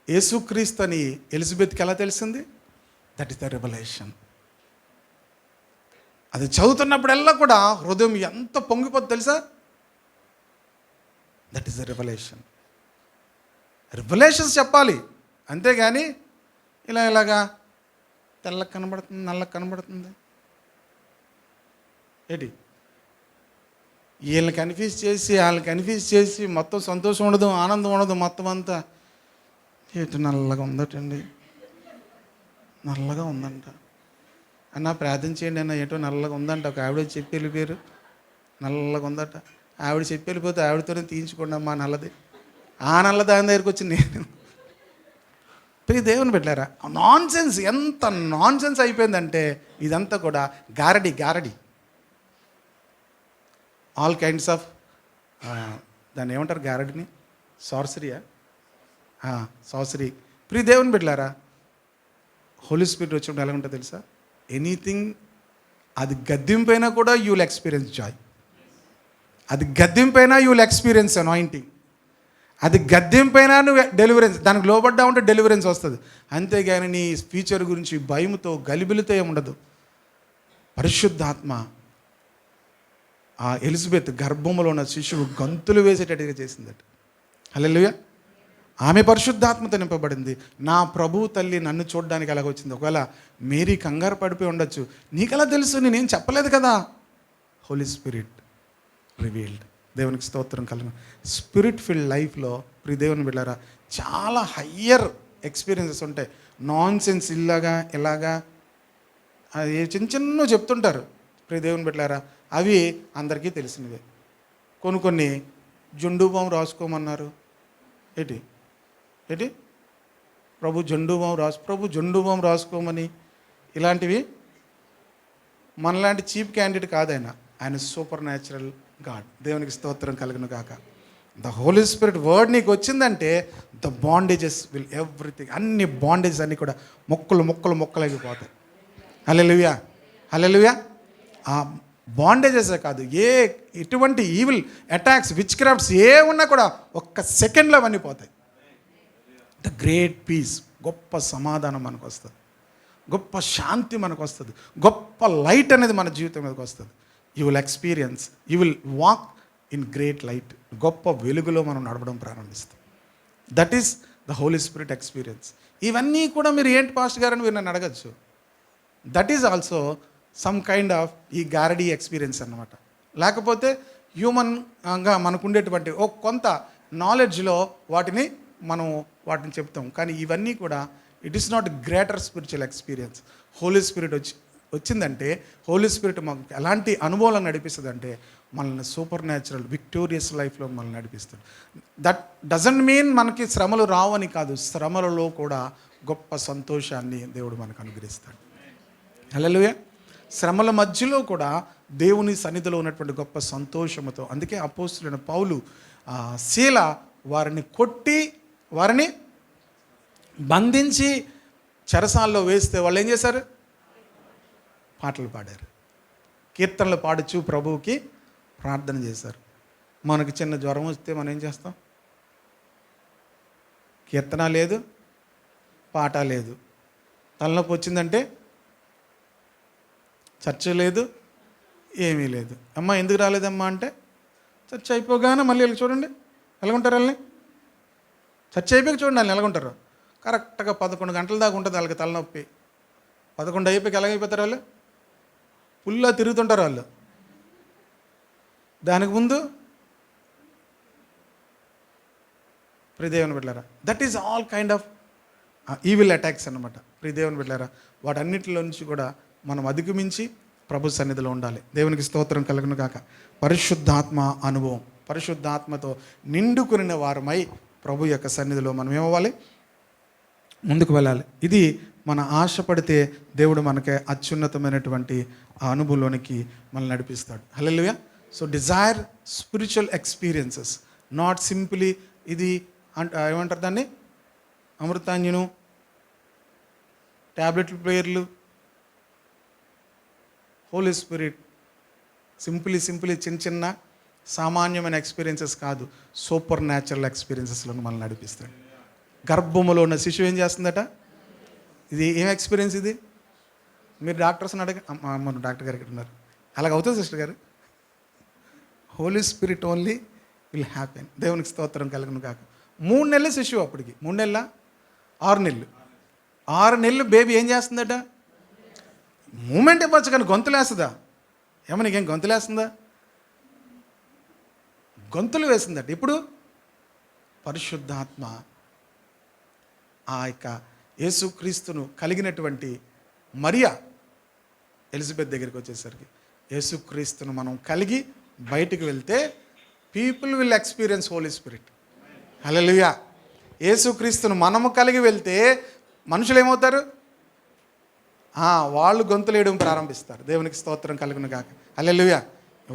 యేసుక్రీస్తు అని ఎలిజబెత్కి ఎలా తెలిసింది? That is the revolution. అది చదువుతున్నప్పుడల్లా కూడా హృదయం ఎంత పొంగిపోద్ది తెలుసా? That is the revolution. Revolutions చెప్పాలి, అంతేగాని ఇలాగా తెల్లకి కనబడుతుంది, నల్లకి కనబడుతుంది ఏంటి, వీళ్ళని కన్ఫ్యూజ్ చేసి వాళ్ళని కన్ఫ్యూజ్ చేసి మొత్తం సంతోషం ఉండదు, ఆనందం ఉండదు, మొత్తం అంతా ఏంటి నల్లగా ఉందటండి, నల్లగా ఉందంట అన్న, ప్రార్థన చేయండి అన్న, ఏంటో నల్లగా ఉందంట. ఒక ఆవిడ చెప్పి వెళ్ళిపోయారు, నల్లగా ఉందట. ఆవిడ చెప్పి వెళ్ళిపోతే ఆవిడతోనే తీయించుకోండి అమ్మా నల్లది. ఆ నల్ల దాని దగ్గరికి వచ్చి నేను ప్రియ దేవుని పెట్టారా, నాన్ సెన్స్, ఎంత నాన్ సెన్స్ అయిపోయిందంటే ఇదంతా కూడా గారడి. ఆల్ కైండ్స్ ఆఫ్ దాన్ని ఏమంటారు గారడిని? సార్సరీయా? సార్సరీ. ప్రియ దేవుని బిడ్డలారా, హోలీ స్పిరిట్ వచ్చినప్పుడు ఎలా ఉంటుందో తెలుసా? ఎనీథింగ్ అది గద్దింపైనా కూడా యూ విల్ ఎక్స్పీరియన్స్ జాయ్. అది గద్దింపైనా యూ విల్ ఎక్స్పీరియన్స్ అనాయింటింగ్. అది గద్దింపైనా నువ్వు డెలివరెన్స్, దానికి లోబడ్డా ఉంటే డెలివరెన్స్ వస్తుంది. అంతేగాని నీ ఫ్యూచర్ గురించి భయముతో గలిబిలితో ఏముండదు. పరిశుద్ధాత్మ ఆ ఎలిజబెత్ గర్భంలో ఉన్న శిశువు గంతులు వేసేటట్టుగా చేసిందట. హల్లెలూయా. ఆమె పరిశుద్ధాత్మతో నింపబడింది. నా ప్రభు తల్లి నన్ను చూడడానికి అలాగొచ్చింది. ఒకవేళ మేరీ కంగారు పడిపోయి ఉండొచ్చు, నీకెలా తెలుసు, నేనేం చెప్పలేదు కదా. Holy Spirit revealed. దేవునికి స్తోత్రం కలుగు. స్పిరిట్ ఫిల్డ్ లైఫ్లో ప్రియ దేవుని బిడ్డారా చాలా హయ్యర్ ఎక్స్పీరియన్సెస్ ఉంటాయి. నాన్ సెన్స్ ఇలాగా అది చిన్న చెప్తుంటారు ప్రియ దేవుని బిడ్డారా, అవి అందరికీ తెలిసినవే. కొన్ని జుండు బాము రాసుకోమన్నారు. ఏంటి ప్రభు జుండు బాము రాసుకోమని, ఇలాంటివి మనలాంటి చీప్ క్యాండిడేట్ కాదు ఆయన సూపర్ న్యాచురల్ గాడ్. దేవునికి స్తోత్రం కలుగును గాక. ద హోలీ స్పిరిట్ వర్డ్ నీకు వచ్చిందంటే ద బాండేజెస్ విల్ ఎవ్రీథింగ్, అన్ని బాండేజెస్ అన్నీ కూడా మొక్కలు అయిపోతాయి. హల్లెలూయా. ఆ బాండేజెసే కాదు, ఎటువంటి ఈవిల్ అటాక్స్, విచ్ క్రాఫ్ట్స్ ఏ ఉన్నా కూడా ఒక్క సెకండ్లో అవన్నీ పోతాయి. ద గ్రేట్ పీస్, గొప్ప సమాధానం మనకు వస్తుంది, గొప్ప శాంతి మనకు వస్తుంది, గొప్ప లైట్ అనేది మన జీవితం మీదకి వస్తుంది. You will experience, you will walk in great light. గొప్ప వెలుగులో మనం నడవడం ప్రారంభిస్తాం. That is the Holi spirit experience. ఇవన్నీ కూడా మీరు ఏంటి పాస్టర్ గారు అని మీరు నన్ను అడగచ్చు. That is also some kind of ఈ గారడీ ఎక్స్పీరియన్స్ అన్నమాట. లేకపోతే హ్యూమన్గా మనకు ఉండేటువంటి కొంత నాలెడ్జ్లో వాటిని చెప్తాం. కానీ ఇవన్నీ కూడా it is not greater spiritual experience. Holi Spirit వచ్చిందంటే హోలీ స్పిరిట్ మాకు ఎలాంటి అనుభవాలను నడిపిస్తుంది అంటే మనల్ని సూపర్ న్యాచురల్ విక్టోరియస్ లైఫ్లో మనల్ని నడిపిస్తుంది. దట్ డజంట్ మీన్ మనకి శ్రమలు రావని కాదు, శ్రమలలో కూడా గొప్ప సంతోషాన్ని దేవుడు మనకు అనుగ్రహిస్తాడు. హల్లెలూయా. శ్రమల మధ్యలో కూడా దేవుని సన్నిధిలో ఉన్నటువంటి గొప్ప సంతోషముతో, అందుకే అపోస్తలుడైన పౌలు శీల వారిని కొట్టి వారిని బంధించి చెరసాల్లో వేస్తే వాళ్ళు ఏం చేశారు? పాటలు పాడారు, కీర్తనలు పాడుచు ప్రభువుకి ప్రార్థన చేశారు. మనకి చిన్న జ్వరం వస్తే మనం ఏం చేస్తాం? కీర్తన లేదు, పాట లేదు, తలనొప్పి వచ్చిందంటే చర్చ లేదు, ఏమీ లేదు. అమ్మ ఎందుకు రాలేదమ్మా అంటే, చర్చ అయిపోగానే మళ్ళీ వెళ్ళి చూడండి ఎలాగుంటారు వాళ్ళని. చర్చ అయిపోయి చూడండి వాళ్ళని ఎలాగుంటారు. కరెక్ట్గా 11 గంటల దాకా ఉంటుంది వాళ్ళకి తలనొప్పి. 11 అయిపోయి ఎలాగైపోతారు వాళ్ళు, పుల్లా తిరుగుతుంటారు వాళ్ళు. దానికి ముందు ప్రియదేవుని బిడ్డలారా, that is all kind of evil attacks అన్నమాట. ప్రియదేవుని బిడ్డలారా, వాటన్నిటిలో నుంచి కూడా మనం అధిగమించి ప్రభు సన్నిధిలో ఉండాలి. దేవునికి స్తోత్రం కలుగును గాక. పరిశుద్ధాత్మ అనుభవం, పరిశుద్ధాత్మతో నిండుకుని వారమై ప్రభు యొక్క సన్నిధిలో మనం ఏమవ్వాలి, ముందుకు వెళ్ళాలి. ఇది మన ఆశపడితే దేవుడు మనకి అత్యున్నతమైనటువంటి ఆ అనుభవంలోనికి మనల్ని నడిపిస్తాడు. Hallelujah. So desire spiritual experiences, not simply ఇది ఏమంటారు దాన్ని, అమృతాంజను, ట్యాబ్లెట్లు, ప్లేయర్లు, హోలీ స్పిరిట్. సింపులీ చిన్న చిన్న సామాన్యమైన ఎక్స్పీరియన్సెస్ కాదు, సూపర్ న్యాచురల్ ఎక్స్పీరియన్సెస్లో మనల్ని నడిపిస్తాడు. గర్భములో ఉన్న శిశువు ఏం చేస్తుందట, ఇది ఏం ఎక్స్పీరియన్స్ ఇది? మీరు డాక్టర్స్ని అడగ, మన డాక్టర్ గారు ఇక్కడ ఉన్నారు, అలాగ అవుతుంది సిస్టర్ గారు. Holy Spirit only will happen. దేవునికి స్తోత్రం కలుగును కాక. 3 నెలల శిశువు అప్పటికి, 3 నెలల 6 నెలలు, 6 నెలలు బేబీ ఏం చేస్తుందట, మూమెంట్ ఇవ్వచ్చు కానీ గొంతులేస్తుందా? ఏమో నీకేం గొంతులేస్తుందా? గొంతులు వేసిందట. ఇప్పుడు పరిశుద్ధాత్మ ఆ యొక్క యేసుక్రీస్తును కలిగినటువంటి మరియా ఎలిజబెత్ దగ్గరికి వచ్చేసరికి, యేసుక్రీస్తును మనం కలిగి బయటికి వెళ్తే people will experience Holi spirit. Hallelujah. యేసుక్రీస్తును మనము కలిగి వెళ్తే మనుషులు ఏమవుతారు, వాళ్ళు గొంతులేయడం ప్రారంభిస్తారు. దేవునికి స్తోత్రం కలుగును గాక. హల్లెలూయా.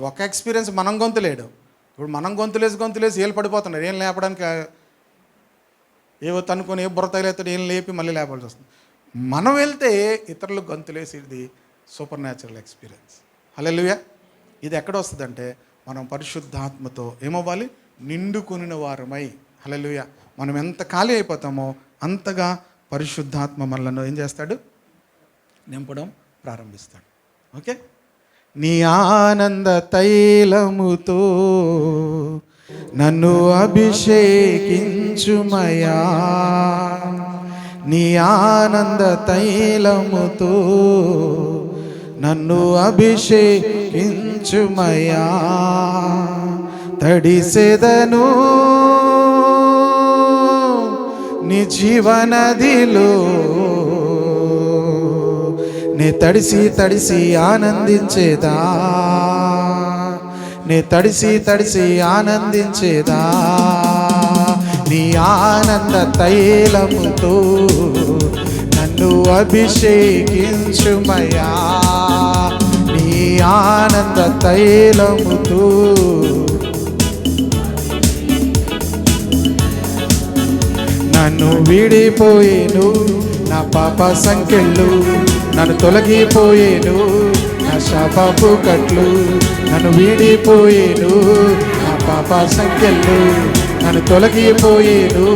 ఒక ఎక్స్పీరియన్స్ మనం గొంతులేయడం. ఇప్పుడు మనం గొంతులేసి ఏళ్ళు పడిపోతున్నారు. ఏం లేపడానికి ఏవో తనుకొని ఏ బుర్ర తగిలేస్తాడు, ఏం లేపి మళ్ళీ లేపాల్సి వస్తుంది. మనం వెళ్తే ఇతరులు గొంతులేసేది సూపర్ న్యాచురల్ ఎక్స్పీరియన్స్. హల్లెలూయా. ఇది ఎక్కడ వస్తుందంటే మనం పరిశుద్ధాత్మతో ఏమవ్వాలి, నిండుకొనిన వారమై. హల్లెలూయా. మనం ఎంత ఖాళీ అయిపోతామో అంతగా పరిశుద్ధాత్మ మనలను ఏం చేస్తాడు, నింపడం ప్రారంభిస్తాడు. ఓకే. నీ ఆనంద తైలముతో నన్ను అభిషేకించుమయా, నీ ఆనంద తైలముతో నన్ను అభిషేకించుమయా, తడిసెదను నీ జీవనదిలో, నే తడిసి ఆనందించేదా, నే తడిసి ఆనందించేదా, నీ ఆనంద తైలముతో నన్ను అభిషేకించుమయా, నీ ఆనంద తైలముతో నన్ను విడిపోయేను నా పాప సంఖ్యలు, నన్ను తొలగిపోయేను నా శాపపు కట్లు, నన్ను వీడిపోయేను నా పాప సంఖ్యలు, నన్ను తొలగిపోయేను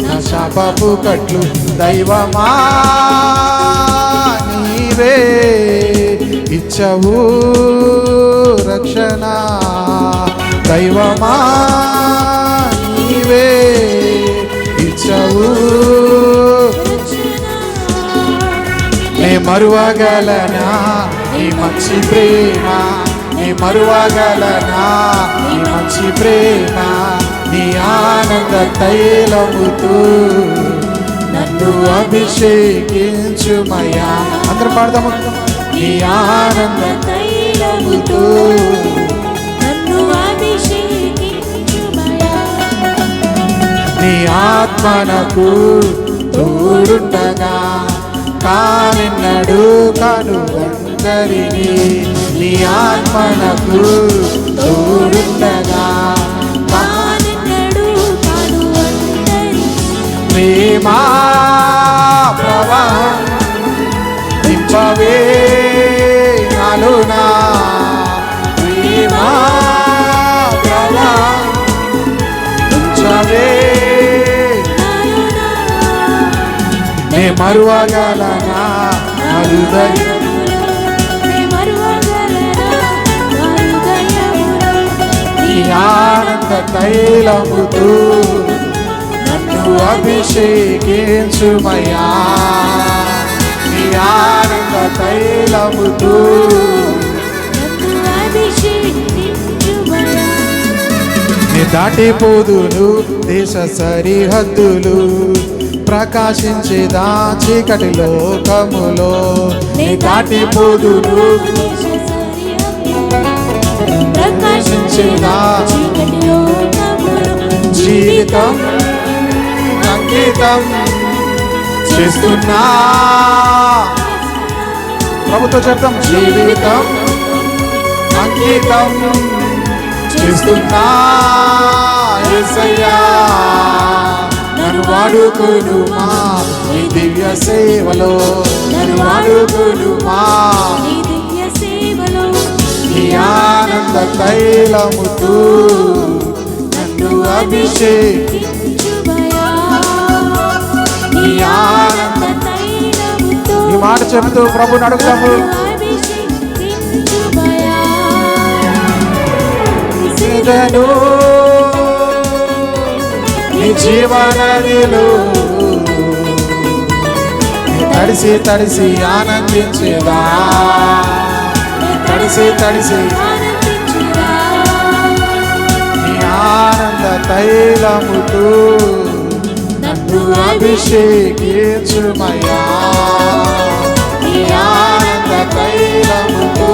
నా శాపపు కట్లు. దైవమా నీవే ఇచ్చవు రక్షణ, దైవమా నీవే ఇచ్చవు, నే మరువగలనా నీ మంచి ప్రేమ, నీ మరువగలనా నీ మంచి ప్రేమ, నీ ఆనంద తైలముతో నన్ను అభిషేకించుమయా. అందరం పాడదాము. నీ ఆనంద తైలముతో నన్ను అభిషేకించుమయా, నీ ఆత్మనకు తోడుండగా కానిన్నడు కనుగొందరిని, నీ ఆత్మనకు తోడుండగా కానిన్నడు కనుగొందరిని, ప్రేమా ప్రవాహం నింపవే నాలోనా, ప్రేమా ప్రవాహం నింపవే, నే మరువగలనా నా హృదయములో, నే మరువగలనా నా హృదయములో, నీ ఆనంద తైలముతో నన్ను అభిషేకించుమయ్యా, నీ ఆనంద తైలముతో నన్ను అభిషేకించుమయ్యా. నే దాటిపోదును దేశ సరిహద్దులు, ప్రకాశించేదా చీకటి లోకములో, నే దాటిపోదును ప్రకాశించేదా చీకటి లోకములో, జీవితం అంకితం చేస్తున్నా. ప్రభుతో చెప్తాం, జీవితం అంకితం చేస్తున్నా యేసయ్యా, నన్ను వాడుకొనుమా నీ దివ్య సేవలో, నన్ను వాడుకొనుమా నీ దివ్య సేవలో, నీ ఆనంద తైలముతో నన్ను అభిషేకించుమయ్యా. నీ ఆనంద తైలముతో ఈ మాట చెబుతూ ప్రభుని అడుగుతాము. అభిషేకించుమయ్యా. సిదను నీ జీవనదిలో తడిసి తడిసి ఆనందించేదా, తడిసి తడిసి ఆనందించురా. నీ ఆనంద తైలముతో నన్ను అభిషేకించుమయ్యా, నీ ఆనంద తైలముతో